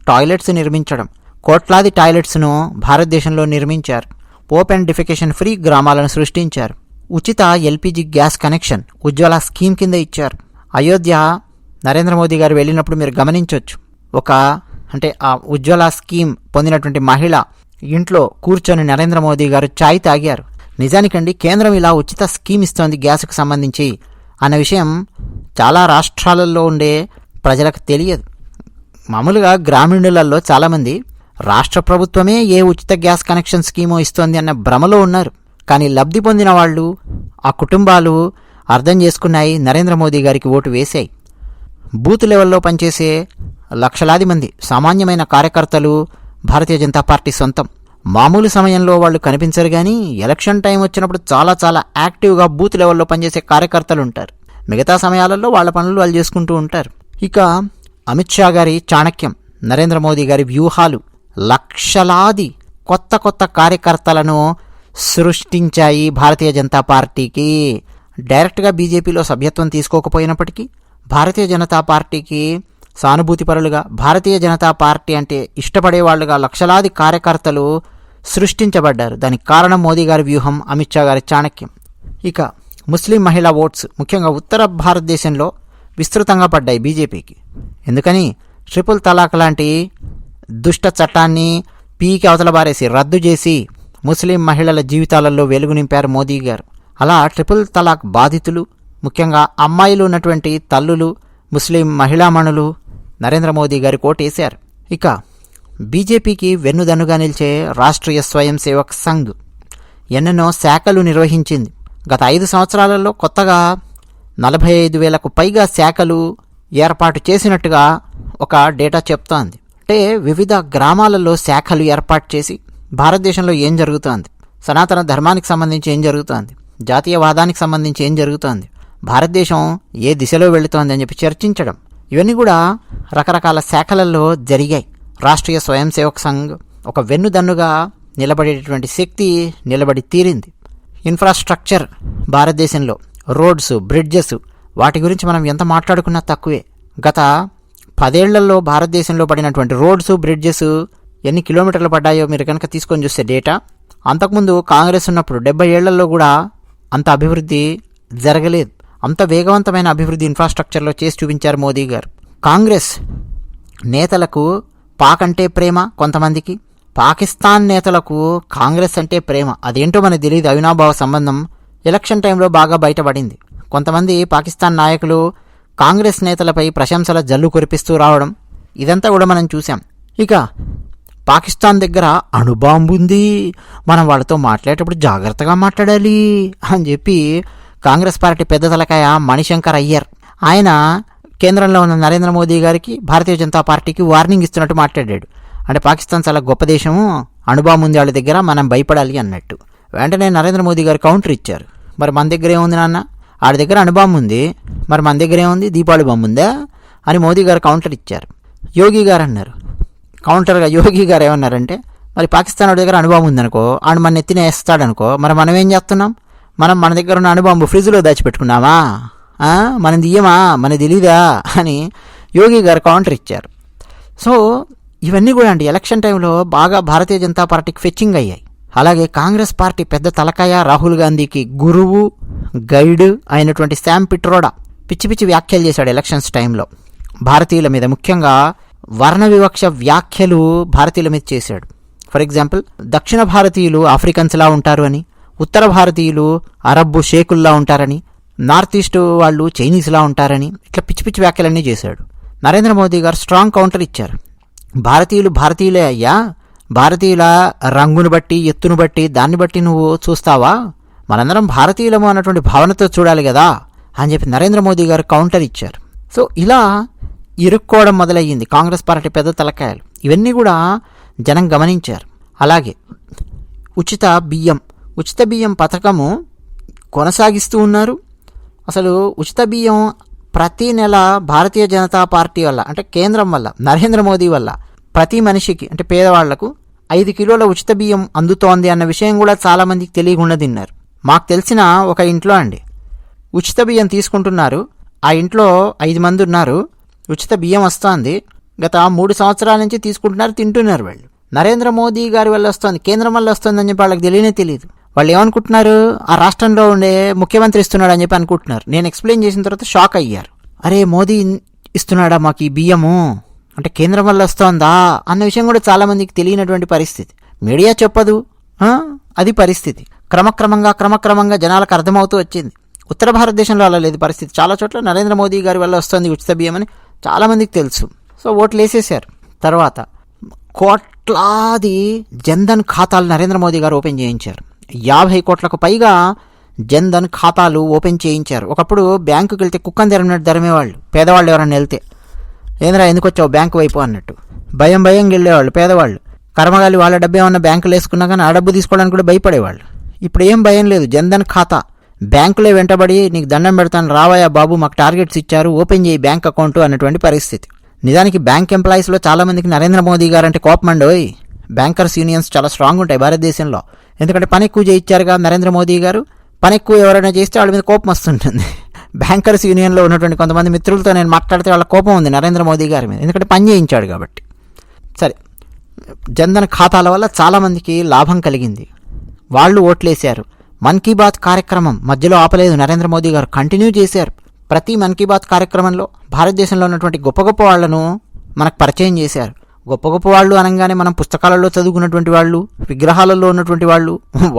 టాయిలెట్స్ నిర్మించడం. కోట్లాది టాయిలెట్స్ను భారతదేశంలో నిర్మించారు. ఓపెన్ డిఫెకేషన్ ఫ్రీ గ్రామాలను సృష్టించారు. ఉచిత ఎల్పిజి గ్యాస్ కనెక్షన్ ఉజ్వల స్కీమ్ కింద ఇచ్చారు. అయోధ్య నరేంద్ర మోదీ గారు వెళ్ళినప్పుడు మీరు గమనించవచ్చు, అంటే ఆ ఉజ్వల స్కీమ్ పొందినటువంటి మహిళ ఇంట్లో కూర్చొని నరేంద్ర మోదీ గారు ఛాయ్ తాగారు. నిజానికండి కేంద్రం ఇలా ఉచిత స్కీమ్ ఇస్తోంది గ్యాస్కు సంబంధించి అన్న విషయం చాలా రాష్ట్రాలలో ఉండే ప్రజలకు తెలియదు. మామూలుగా గ్రామీణులలో చాలామంది రాష్ట్ర ప్రభుత్వమే ఏ ఉచిత గ్యాస్ కనెక్షన్ స్కీమో ఇస్తోంది అన్న భ్రమలో ఉన్నారు. కానీ లబ్ధి పొందిన వాళ్ళు, ఆ కుటుంబాలు అర్థం చేసుకున్నాయి, నరేంద్ర మోదీ గారికి ఓటు వేశాయి. బూత్ లెవెల్లో పనిచేసే లక్షలాది మంది సామాన్యమైన కార్యకర్తలు భారతీయ జనతా పార్టీ సొంతం. మామూలు సమయంలో వాళ్ళు కనిపించరు, కానీ ఎలక్షన్ టైం వచ్చినప్పుడు చాలా చాలా యాక్టివ్గా బూత్ లెవెల్లో పనిచేసే కార్యకర్తలు ఉంటారు. మిగతా సమయాలలో వాళ్ళ పనులు వాళ్ళు చేసుకుంటూ ఉంటారు. ఇక అమిత్ షా గారి చాణక్యం, నరేంద్ర మోదీ గారి వ్యూహాలు లక్షలాది కొత్త కొత్త కార్యకర్తలను సృష్టించాయి భారతీయ జనతా పార్టీకి. డైరెక్ట్గా బీజేపీలో సభ్యత్వం తీసుకోకపోయినప్పటికీ భారతీయ జనతా పార్టీకి సానుభూతిపరులుగా, భారతీయ జనతా పార్టీ అంటే ఇష్టపడేవాళ్లుగా లక్షలాది కార్యకర్తలు సృష్టించబడ్డారు. దానికి కారణం మోదీ గారి వ్యూహం, అమిత్ షా గారి చాణక్యం. ఇక ముస్లిం మహిళా ఓట్స్ ముఖ్యంగా ఉత్తర భారతదేశంలో విస్తృతంగా పడ్డాయి బీజేపీకి. ఎందుకని? ట్రిపుల్ తలాక్ లాంటి దుష్ట చట్టాన్ని పీకి అవతల బారేసి రద్దు చేసి ముస్లిం మహిళల జీవితాలలో వెలుగు నింపారు మోదీ గారు. అలా ట్రిపుల్ తలాక్ బాధితులు, ముఖ్యంగా అమ్మాయిలు ఉన్నటువంటి తల్లులు, ముస్లిం మహిళామణులు నరేంద్ర మోదీ గారి కోటేశారు. ఇక బీజేపీకి వెన్నుదన్నుగా నిలిచే రాష్ట్రీయ స్వయం సేవక్ సంఘ్ ఎన్నెన్నో శాఖలు నిర్వహించింది. గత 5 సంవత్సరాలలో కొత్తగా 45,000కు పైగా శాఖలు ఏర్పాటు చేసినట్టుగా ఒక డేటా చెప్తోంది. అంటే వివిధ గ్రామాలలో శాఖలు ఏర్పాటు చేసి భారతదేశంలో ఏం జరుగుతోంది, సనాతన ధర్మానికి సంబంధించి ఏం జరుగుతోంది, జాతీయవాదానికి సంబంధించి ఏం జరుగుతోంది, భారతదేశం ఏ దిశలో వెళుతోంది అని చెప్పి చర్చించడం, ఇవన్నీ కూడా రకరకాల శాఖలలో జరిగాయి. రాష్ట్రీయ స్వయం సేవక్ సంఘ్ ఒక వెన్నుదన్నుగా నిలబడేటటువంటి శక్తి నిలబడి తీరింది. ఇన్ఫ్రాస్ట్రక్చర్ భారతదేశంలో రోడ్స్, బ్రిడ్జెస్, వాటి గురించి మనం ఎంత మాట్లాడుకున్నా తక్కువే. గత 10 ఏళ్లలో భారతదేశంలో పడినటువంటి రోడ్స్, బ్రిడ్జెస్ ఎన్ని కిలోమీటర్లు పడ్డాయో మీరు కనుక తీసుకొని చూస్తే డేటా, అంతకుముందు కాంగ్రెస్ ఉన్నప్పుడు 70 ఏళ్లలో కూడా అంత అభివృద్ధి జరగలేదు. అంత వేగవంతమైన అభివృద్ధి ఇన్ఫ్రాస్ట్రక్చర్లో చేసి చూపించారు మోదీ గారు. కాంగ్రెస్ నేతలకు పాక్ అంటే ప్రేమ, కొంతమందికి పాకిస్తాన్ నేతలకు కాంగ్రెస్ అంటే ప్రేమ. అదేంటో మనకు తెలియదు. అవినాభావ సంబంధం ఎలక్షన్ టైంలో బాగా బయటపడింది. కొంతమంది పాకిస్తాన్ నాయకులు కాంగ్రెస్ నేతలపై ప్రశంసల జల్లు కురిపిస్తూ రావడం, ఇదంతా కూడా మనం చూసాం. ఇక పాకిస్తాన్ దగ్గర అణుబాంబు ఉంది, మనం వాళ్ళతో మాట్లాడేటప్పుడు జాగ్రత్తగా మాట్లాడాలి అని చెప్పి కాంగ్రెస్ పార్టీ పెద్ద తలకాయ మణిశంకర్ అయ్యర్, ఆయన కేంద్రంలో ఉన్న నరేంద్ర మోదీ గారికి, భారతీయ జనతా పార్టీకి వార్నింగ్ ఇస్తున్నట్టు మాట్లాడాడు. అంటే పాకిస్తాన్ చాలా గొప్ప దేశము, అణుబాంబు ఉంది వాళ్ళ దగ్గర, మనం భయపడాలి అన్నట్టు. వెంటనే నరేంద్ర మోదీ గారు కౌంటర్ ఇచ్చారు. మరి మన దగ్గర ఏముంది నాన్న, ఆడి దగ్గర అణుబాంబు ఉంది, మరి మన దగ్గర ఏముంది, దీపావళి బాంబు ఉందా అని మోదీ గారు కౌంటర్ ఇచ్చారు. యోగి గారు అన్నారు కౌంటర్గా, యోగి గారు ఏమన్నారంటే, మరి పాకిస్తాన్ వాడి దగ్గర అణుబాంబు ఉందనుకో, ఆడు మన ఎత్తిన వేస్తాడనుకో, మరి మనం ఏం చేస్తున్నాం, మనం మన దగ్గర ఉన్న అణుబాంబు ఫ్రిడ్జ్లో దాచిపెట్టుకున్నామా, మనం దియ్యమా, మనకు తెలీదా అని యోగి గారు కౌంటర్ ఇచ్చారు. సో ఇవన్నీ కూడా అండి ఎలక్షన్ టైంలో బాగా భారతీయ జనతా పార్టీకి ఫెచ్చింగ్ అయ్యాయి. అలాగే కాంగ్రెస్ పార్టీ పెద్ద తలకాయ రాహుల్ గాంధీకి గురువు, గైడ్ అయినటువంటి శామ్ పిట్రోడా పిచ్చి పిచ్చి వ్యాఖ్యలు చేశాడు ఎలక్షన్స్ టైంలో భారతీయుల మీద. ముఖ్యంగా వర్ణ వివక్ష వ్యాఖ్యలు భారతీయుల మీద చేశాడు. ఫర్ ఎగ్జాంపుల్, దక్షిణ భారతీయులు ఆఫ్రికన్స్లా ఉంటారు అని, ఉత్తర భారతీయులు అరబ్బు షేకుల్లా ఉంటారని, నార్త్ ఈస్ట్ వాళ్ళు చైనీస్లా ఉంటారని, ఇట్లా పిచ్చి పిచ్చి వ్యాఖ్యలన్నీ చేశాడు. నరేంద్ర మోదీ గారు స్ట్రాంగ్ కౌంటర్ ఇచ్చారు. భారతీయులు భారతీయులే అయ్యా, భారతీయుల రంగును బట్టి, ఎత్తును బట్టి, దాన్ని బట్టి నువ్వు చూస్తావా, మనందరం భారతీయులము అన్నటువంటి భావనతో చూడాలి కదా అని చెప్పి నరేంద్ర మోదీ గారు కౌంటర్ ఇచ్చారు. సో ఇలా ఇరుక్కోవడం మొదలయ్యింది కాంగ్రెస్ పార్టీ పెద్ద తలకాయలు. ఇవన్నీ కూడా జనం గమనించారు. అలాగే ఉచిత బియ్యం పథకము కొనసాగిస్తూ ఉన్నారు. అసలు ఉచిత బియ్యం ప్రతి నెల భారతీయ జనతా పార్టీ వల్ల, అంటే కేంద్రం వల్ల, నరేంద్ర మోదీ వల్ల ప్రతి మనిషికి, అంటే పేదవాళ్లకు 5 కిలోల ఉచిత బియ్యం అందుతోంది అన్న విషయం కూడా చాలామందికి తెలియకుండా తిన్నారు. మాకు తెలిసిన ఒక ఇంట్లో అండి ఉచిత బియ్యం తీసుకుంటున్నారు. ఆ ఇంట్లో 5 మంది ఉన్నారు. ఉచిత బియ్యం వస్తోంది. గత 3 సంవత్సరాల నుంచి తీసుకుంటున్నారు, తింటున్నారు. వాళ్ళు నరేంద్ర మోదీ గారి వల్ల వస్తుంది, కేంద్రం వల్ల వస్తుంది అని చెప్పి వాళ్ళకి తెలియదు. వాళ్ళు ఏమనుకుంటున్నారు, ఆ రాష్ట్రంలో ఉండే ముఖ్యమంత్రి ఇస్తున్నాడు అని చెప్పి అనుకుంటున్నారు. నేను ఎక్స్ప్లెయిన్ చేసిన తర్వాత షాక్ అయ్యారు. అరే, మోదీ ఇస్తున్నాడా మాకు ఈ బియ్యము, అంటే కేంద్రం వల్ల వస్తోందా అన్న విషయం కూడా చాలామందికి తెలియనటువంటి పరిస్థితి. మీడియా చెప్పదు, అది పరిస్థితి. క్రమక్రమంగా జనాలకు అర్థమవుతూ వచ్చింది. ఉత్తర భారతదేశంలో అలా లేదు పరిస్థితి. చాలా చోట్ల నరేంద్ర మోదీ గారి వల్ల వస్తుంది ఉచిత బియ్యం అని చాలామందికి తెలుసు. సో ఓట్లు వేసేశారు. తర్వాత కోట్లాది జన్ధన్ ఖాతాలు నరేంద్ర మోదీ గారు ఓపెన్ చేయించారు. 50 కోట్లకు పైగా జన్ధన్ ఖాతాలు ఓపెన్ చేయించారు. ఒకప్పుడు బ్యాంకుకి వెళ్తే కుక్కని తెరమినట్టు ధరమేవాళ్ళు పేదవాళ్ళు. ఎవరన్నా వెళ్తే, ఏంద్రా ఎందుకు వచ్చావు బ్యాంకు వైపు అన్నట్టు భయంగా వెళ్ళేవాళ్ళు పేదవాళ్ళు. కర్మగాలి వాళ్ళ డబ్బు ఏమన్నా బ్యాంకులు వేసుకున్నా కానీ ఆ డబ్బు తీసుకోవడానికి కూడా భయపడేవాళ్ళు. ఇప్పుడు ఏం భయం లేదు. జన్ధన్ ఖాతా బ్యాంకులే వెంటబడి నీకు దండం పెడతాను, రావయ్యా బాబు, మాకు టార్గెట్స్ ఇచ్చారు, ఓపెన్ చేయి బ్యాంక్ అకౌంట్ అన్నటువంటి పరిస్థితి. నిజానికి బ్యాంక్ ఎంప్లాయీస్లో చాలామందికి నరేంద్ర మోదీ గారు అంటే కోపం అండి. బ్యాంకర్స్ యూనియన్స్ చాలా స్ట్రాంగ్ ఉంటాయి భారతదేశంలో. ఎందుకంటే పని ఎక్కువ చేయించారుగా నరేంద్ర మోదీ గారు. పని ఎక్కువ ఎవరైనా చేస్తే వాళ్ళ మీద కోపం వస్తుంటుంది. బ్యాంకర్స్ యూనియన్లో ఉన్నటువంటి కొంతమంది మిత్రులతో నేను మాట్లాడితే వాళ్ళ కోపం ఉంది నరేంద్ర మోదీ గారి మీద, ఎందుకంటే పని చేయించాడు కాబట్టి. సరే, జన్ధన్ ఖాతాల వల్ల చాలామందికి లాభం కలిగింది. వాళ్ళు ఓట్లేశారు. మన్ కీ బాత్ కార్యక్రమం మధ్యలో ఆపలేదు. నరేంద్ర మోదీ గారు కంటిన్యూ చేశారు. ప్రతి మన్ కీ బాత్ కార్యక్రమంలో భారతదేశంలో ఉన్నటువంటి గొప్ప గొప్ప వాళ్లను మనకు పరిచయం చేశారు. గొప్ప గొప్ప వాళ్ళు అనగానే మనం పుస్తకాలలో చదువుకున్నటువంటి వాళ్ళు, విగ్రహాలలో ఉన్నటువంటి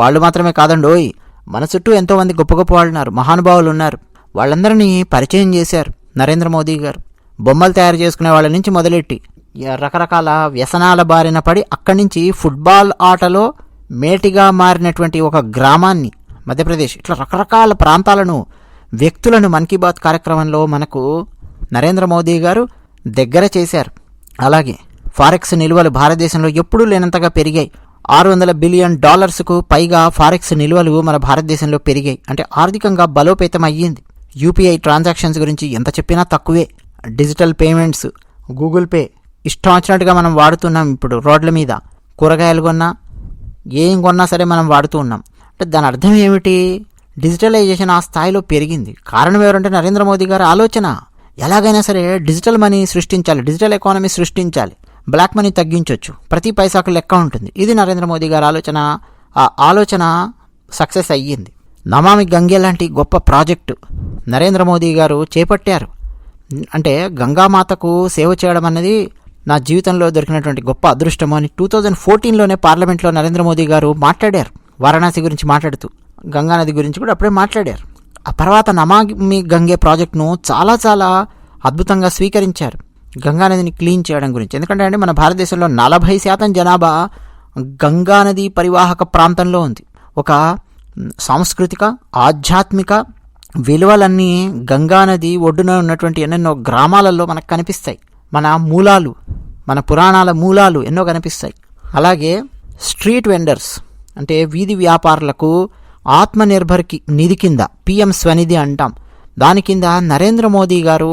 వాళ్ళు మాత్రమే కాదండోయ్. మన చుట్టూ ఎంతోమంది గొప్ప గొప్ప వాళ్ళు ఉన్నారు, మహానుభావులు ఉన్నారు. వాళ్ళందరినీ పరిచయం చేశారు నరేంద్ర మోదీ గారు. బొమ్మలు తయారు చేసుకునే వాళ్ళ నుంచి మొదలెట్టి రకరకాల వ్యసనాల బారిన పడి అక్కడి నుంచి ఫుట్బాల్ ఆటలో మేటిగా మారినటువంటి ఒక గ్రామాన్ని, మధ్యప్రదేశ్, ఇట్లా రకరకాల ప్రాంతాలను, వ్యక్తులను మన్ కీ బాత్ కార్యక్రమంలో మనకు నరేంద్ర మోదీ గారు దగ్గర చేశారు. అలాగే ఫారెక్స్ నిల్వలు భారతదేశంలో ఎప్పుడూ లేనంతగా పెరిగాయి. $600 బిలియన్ పైగా ఫారెక్స్ నిల్వలు మన భారతదేశంలో పెరిగాయి. అంటే ఆర్థికంగా బలోపేతం అయ్యింది. యూపీఐ ట్రాన్సాక్షన్స్ గురించి ఎంత చెప్పినా తక్కువే. డిజిటల్ పేమెంట్స్, గూగుల్ పే ఇష్టం వచ్చినట్టుగా మనం వాడుతున్నాం. ఇప్పుడు రోడ్ల మీద కూరగాయలు కొన్నా, ఏం కొన్నా సరే మనం వాడుతూ ఉన్నాం. అంటే దాని అర్థం ఏమిటి? డిజిటలైజేషన్ ఆ స్థాయిలో పెరిగింది. కారణం ఎవరంటే నరేంద్ర మోదీ గారి ఆలోచన. ఎలాగైనా సరే డిజిటల్ మనీ సృష్టించాలి, డిజిటల్ ఎకానమీ సృష్టించాలి, బ్లాక్ మనీ తగ్గించవచ్చు, ప్రతి పైసాకు లెక్క ఉంటుంది. ఇది నరేంద్ర మోదీ గారి ఆలోచన. ఆ ఆలోచన సక్సెస్ అయ్యింది. నమామి గంగే లాంటి గొప్ప ప్రాజెక్టు నరేంద్ర మోదీ గారు చేపట్టారు. అంటే గంగామాతకు సేవ చేయడం అన్నది నా జీవితంలో దొరికినటువంటి గొప్ప అదృష్టం అని 2014లోనే పార్లమెంట్లో నరేంద్ర మోదీ గారు మాట్లాడారు. వారణాసి గురించి మాట్లాడుతూ గంగానది గురించి కూడా అప్పుడే మాట్లాడారు. ఆ తర్వాత నమామి గంగే ప్రాజెక్టును చాలా చాలా అద్భుతంగా స్వీకరించారు, గంగానదిని క్లీన్ చేయడం గురించి. ఎందుకంటే అండి మన భారతదేశంలో 40% జనాభా గంగానది పరివాహక ప్రాంతంలో ఉంది. ఒక సాంస్కృతిక, ఆధ్యాత్మిక విలువలన్నీ గంగానది ఒడ్డున ఉన్నటువంటి ఎన్నెన్నో గ్రామాలలో మనకు కనిపిస్తాయి. మన మూలాలు, మన పురాణాల మూలాలు ఎన్నో కనిపిస్తాయి. అలాగే స్ట్రీట్ వెండర్స్ అంటే వీధి వ్యాపారులకు ఆత్మనిర్భర్ నిధి కింద, పిఎం స్వనిధి అంటాం, దాని కింద నరేంద్ర మోదీ గారు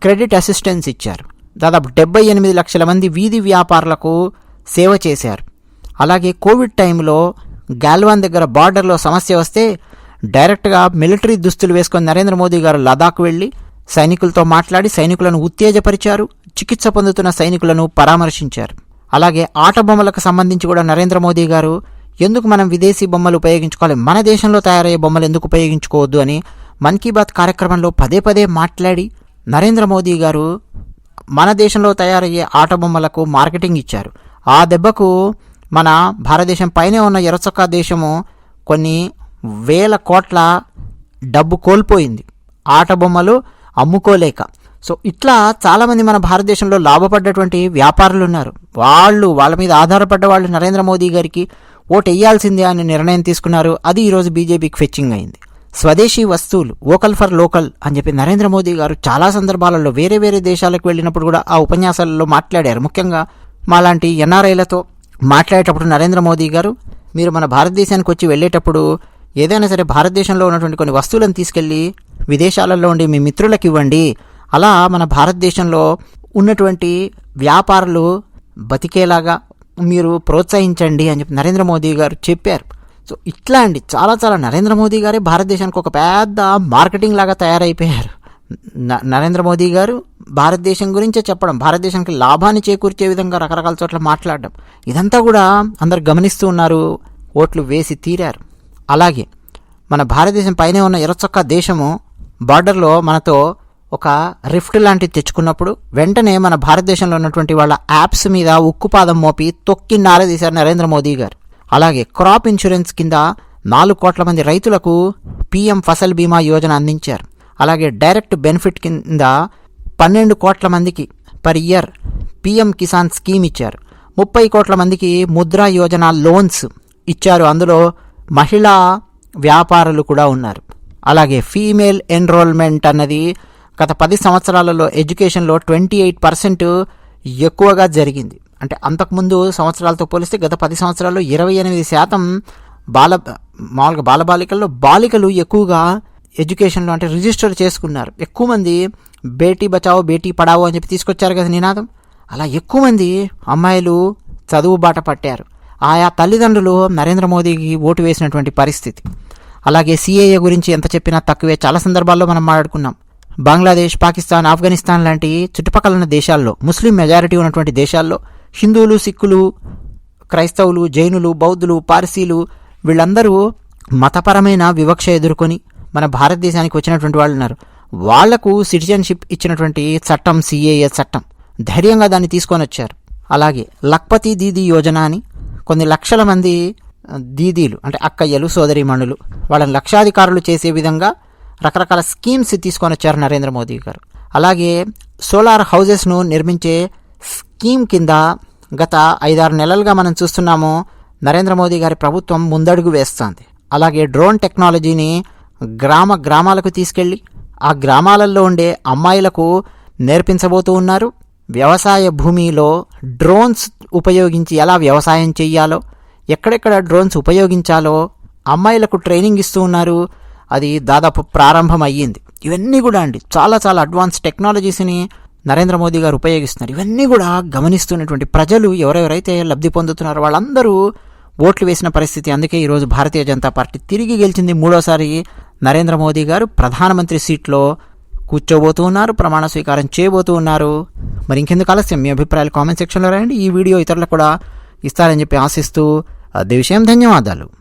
క్రెడిట్ అసిస్టెన్స్ ఇచ్చారు. దాదాపు 78 లక్షల మంది వీధి వ్యాపారులకు సేవ చేశారు. అలాగే కోవిడ్ టైంలో గాల్వాన్ దగ్గర బార్డర్లో సమస్య వస్తే డైరెక్ట్గా మిలిటరీ దుస్తులు వేసుకొని నరేంద్ర మోదీ గారు లదాఖ్ వెళ్ళి సైనికులతో మాట్లాడి సైనికులను ఉత్తేజపరిచారు, చికిత్స పొందుతున్న సైనికులను పరామర్శించారు. అలాగే ఆట బొమ్మలకు సంబంధించి కూడా నరేంద్ర మోదీ గారు ఎందుకు మనం విదేశీ బొమ్మలు ఉపయోగించుకోవాలి, మన దేశంలో తయారయ్యే బొమ్మలు ఎందుకు ఉపయోగించుకోవద్దు అని మన్ కీ బాత్ కార్యక్రమంలో పదే మాట్లాడి నరేంద్ర మోదీ గారు మన దేశంలో తయారయ్యే ఆట బొమ్మలకు మార్కెటింగ్ ఇచ్చారు. ఆ దెబ్బకు మన భారతదేశం పైనే ఉన్న ఎర్రచొక్కా దేశము కొన్ని వేల కోట్ల డబ్బు కోల్పోయింది ఆట బొమ్మలు అమ్ముకోలేక. సో ఇట్లా చాలామంది మన భారతదేశంలో లాభపడ్డటువంటి వ్యాపారులు ఉన్నారు. వాళ్ళ మీద ఆధారపడ్డ వాళ్ళు నరేంద్ర మోదీ గారికి ఓటు వేయాల్సిందే అని నిర్ణయం తీసుకున్నారు. అది ఈరోజు బీజేపీకి ఫెచ్చింగ్ అయింది. స్వదేశీ వస్తువులు, వోకల్ ఫర్ లోకల్ అని చెప్పి నరేంద్ర మోదీ గారు చాలా సందర్భాలలో వేరే దేశాలకు వెళ్ళినప్పుడు కూడా ఆ ఉపన్యాసాలలో మాట్లాడారు. ముఖ్యంగా మాలాంటి ఎన్ఆర్ఐలతో మాట్లాడేటప్పుడు నరేంద్ర మోదీ గారు, మీరు మన భారతదేశానికి వచ్చి వెళ్ళేటప్పుడు ఏదైనా సరే భారతదేశంలో ఉన్నటువంటి కొన్ని వస్తువులను తీసుకెళ్ళి విదేశాలలో ఉండి మీ మిత్రులకు ఇవ్వండి, అలా మన భారతదేశంలో ఉన్నటువంటి వ్యాపారులు బతికేలాగా మీరు ప్రోత్సహించండి అని చెప్పి నరేంద్ర మోదీ గారు చెప్పారు. సో ఇట్లా అండి చాలా నరేంద్ర మోదీ గారే భారతదేశానికి ఒక పెద్ద మార్కెటింగ్ లాగా తయారైపోయారు. నరేంద్ర మోదీ గారు భారతదేశం గురించే చెప్పడం, భారతదేశానికి లాభాన్ని చేకూర్చే విధంగా రకరకాల చోట్ల మాట్లాడడం, ఇదంతా కూడా అందరు గమనిస్తూ ఉన్నారు. ఓట్లు వేసి తీరారు. అలాగే మన భారతదేశం పైనే ఉన్న ఎర్రచొక్కా దేశము బార్డర్లో మనతో ఒక రిఫ్ట్ లాంటిది తెచ్చుకున్నప్పుడు వెంటనే మన భారతదేశంలో ఉన్నటువంటి వాళ్ళ యాప్స్ మీద ఉక్కుపాదం మోపి తొక్కి నారదీశారు నరేంద్ర మోదీ గారు. అలాగే క్రాప్ ఇన్సూరెన్స్ కింద 4 కోట్ల మంది రైతులకు పిఎం ఫసల్ బీమా యోజన అందించారు. అలాగే డైరెక్ట్ బెనిఫిట్ కింద 12 కోట్ల మందికి per year PM Kisan scheme ఇచ్చారు. 30 కోట్ల మందికి ముద్రా యోజన లోన్స్ ఇచ్చారు. అందులో మహిళా వ్యాపారులు కూడా ఉన్నారు. అలాగే ఫీమేల్ ఎన్రోల్మెంట్ అన్నది గత 10 సంవత్సరాలలో ఎడ్యుకేషన్లో 28% ఎక్కువగా జరిగింది. అంటే అంతకుముందు సంవత్సరాలతో పోలిస్తే గత 10 సంవత్సరాల్లో 28% మామూలుగా బాలబాలికల్లో బాలికలు ఎక్కువగా ఎడ్యుకేషన్లో అంటే రిజిస్టర్ చేసుకున్నారు. ఎక్కువ మంది బేటీ బచావో బేటీ పడావో అని చెప్పి తీసుకొచ్చారు కదా నినాదం. అలా ఎక్కువ మంది అమ్మాయిలు చదువు బాట పట్టారు. ఆయా తల్లిదండ్రులు నరేంద్ర మోదీకి ఓటు వేసినటువంటి పరిస్థితి. అలాగే సిఏఏ గురించి ఎంత చెప్పినా తక్కువే. చాలా సందర్భాల్లో మనం మాట్లాడుకున్నాం. బంగ్లాదేశ్, పాకిస్తాన్, ఆఫ్ఘనిస్తాన్ లాంటి చుట్టుపక్కల ఉన్న దేశాల్లో, ముస్లిం మెజారిటీ ఉన్నటువంటి దేశాల్లో హిందువులు, సిక్కులు, క్రైస్తవులు, జైనులు, బౌద్ధులు, పార్సీలు వీళ్ళందరూ మతపరమైన వివక్ష ఎదుర్కొని మన భారతదేశానికి వచ్చినటువంటి వాళ్ళు ఉన్నారు. వాళ్లకు సిటిజన్షిప్ ఇచ్చినటువంటి చట్టం సిఏఏ చట్టం. ధైర్యంగా దాన్ని తీసుకొని వచ్చారు. అలాగే లక్పతి దీదీ యోజన అని కొన్ని లక్షల మంది దీదీలు అంటే అక్కయ్యలు, సోదరీమణులు వాళ్ళని లక్షాధికారులు చేసే విధంగా రకరకాల స్కీమ్స్ తీసుకొని వచ్చారు నరేంద్ర మోదీ గారు. అలాగే సోలార్ హౌజెస్ను నిర్మించే స్కీమ్ కింద గత 5-6 నెలలుగా మనం చూస్తున్నాము నరేంద్ర మోదీ గారి ప్రభుత్వం ముందడుగు వేస్తోంది. అలాగే డ్రోన్ టెక్నాలజీని గ్రామాలకు తీసుకెళ్ళి ఆ గ్రామాలలో ఉండే అమ్మాయిలకు నేర్పించబోతూ ఉన్నారు. వ్యవసాయ భూమిలో డ్రోన్స్ ఉపయోగించి ఎలా వ్యవసాయం చేయాలో, ఎక్కడెక్కడ డ్రోన్స్ ఉపయోగించాలో అమ్మాయిలకు ట్రైనింగ్ ఇస్తూ ఉన్నారు. అది దాదాపు ప్రారంభం అయ్యింది. ఇవన్నీ కూడా అండి చాలా చాలా అడ్వాన్స్ టెక్నాలజీస్ని నరేంద్ర మోదీ గారు ఉపయోగిస్తున్నారు. ఇవన్నీ కూడా గమనిస్తున్నటువంటి ప్రజలు ఎవరెవరైతే లబ్ధి పొందుతున్నారో వాళ్ళందరూ ఓట్లు వేసిన పరిస్థితి. అందుకే ఈరోజు భారతీయ జనతా పార్టీ తిరిగి గెలిచింది. 3వసారి నరేంద్ర మోదీ గారు ప్రధానమంత్రి సీట్లో కూర్చోబోతూ ఉన్నారు, ప్రమాణ స్వీకారం చేయబోతూ ఉన్నారు. మరి ఇంకెందుకు ఆలస్యం, మీ అభిప్రాయాలు కామెంట్ సెక్షన్లో రాయండి. ఈ వీడియో ఇతరులకు కూడా ఇస్తారని చెప్పి ఆశిస్తూ అదే విషయం. ధన్యవాదాలు.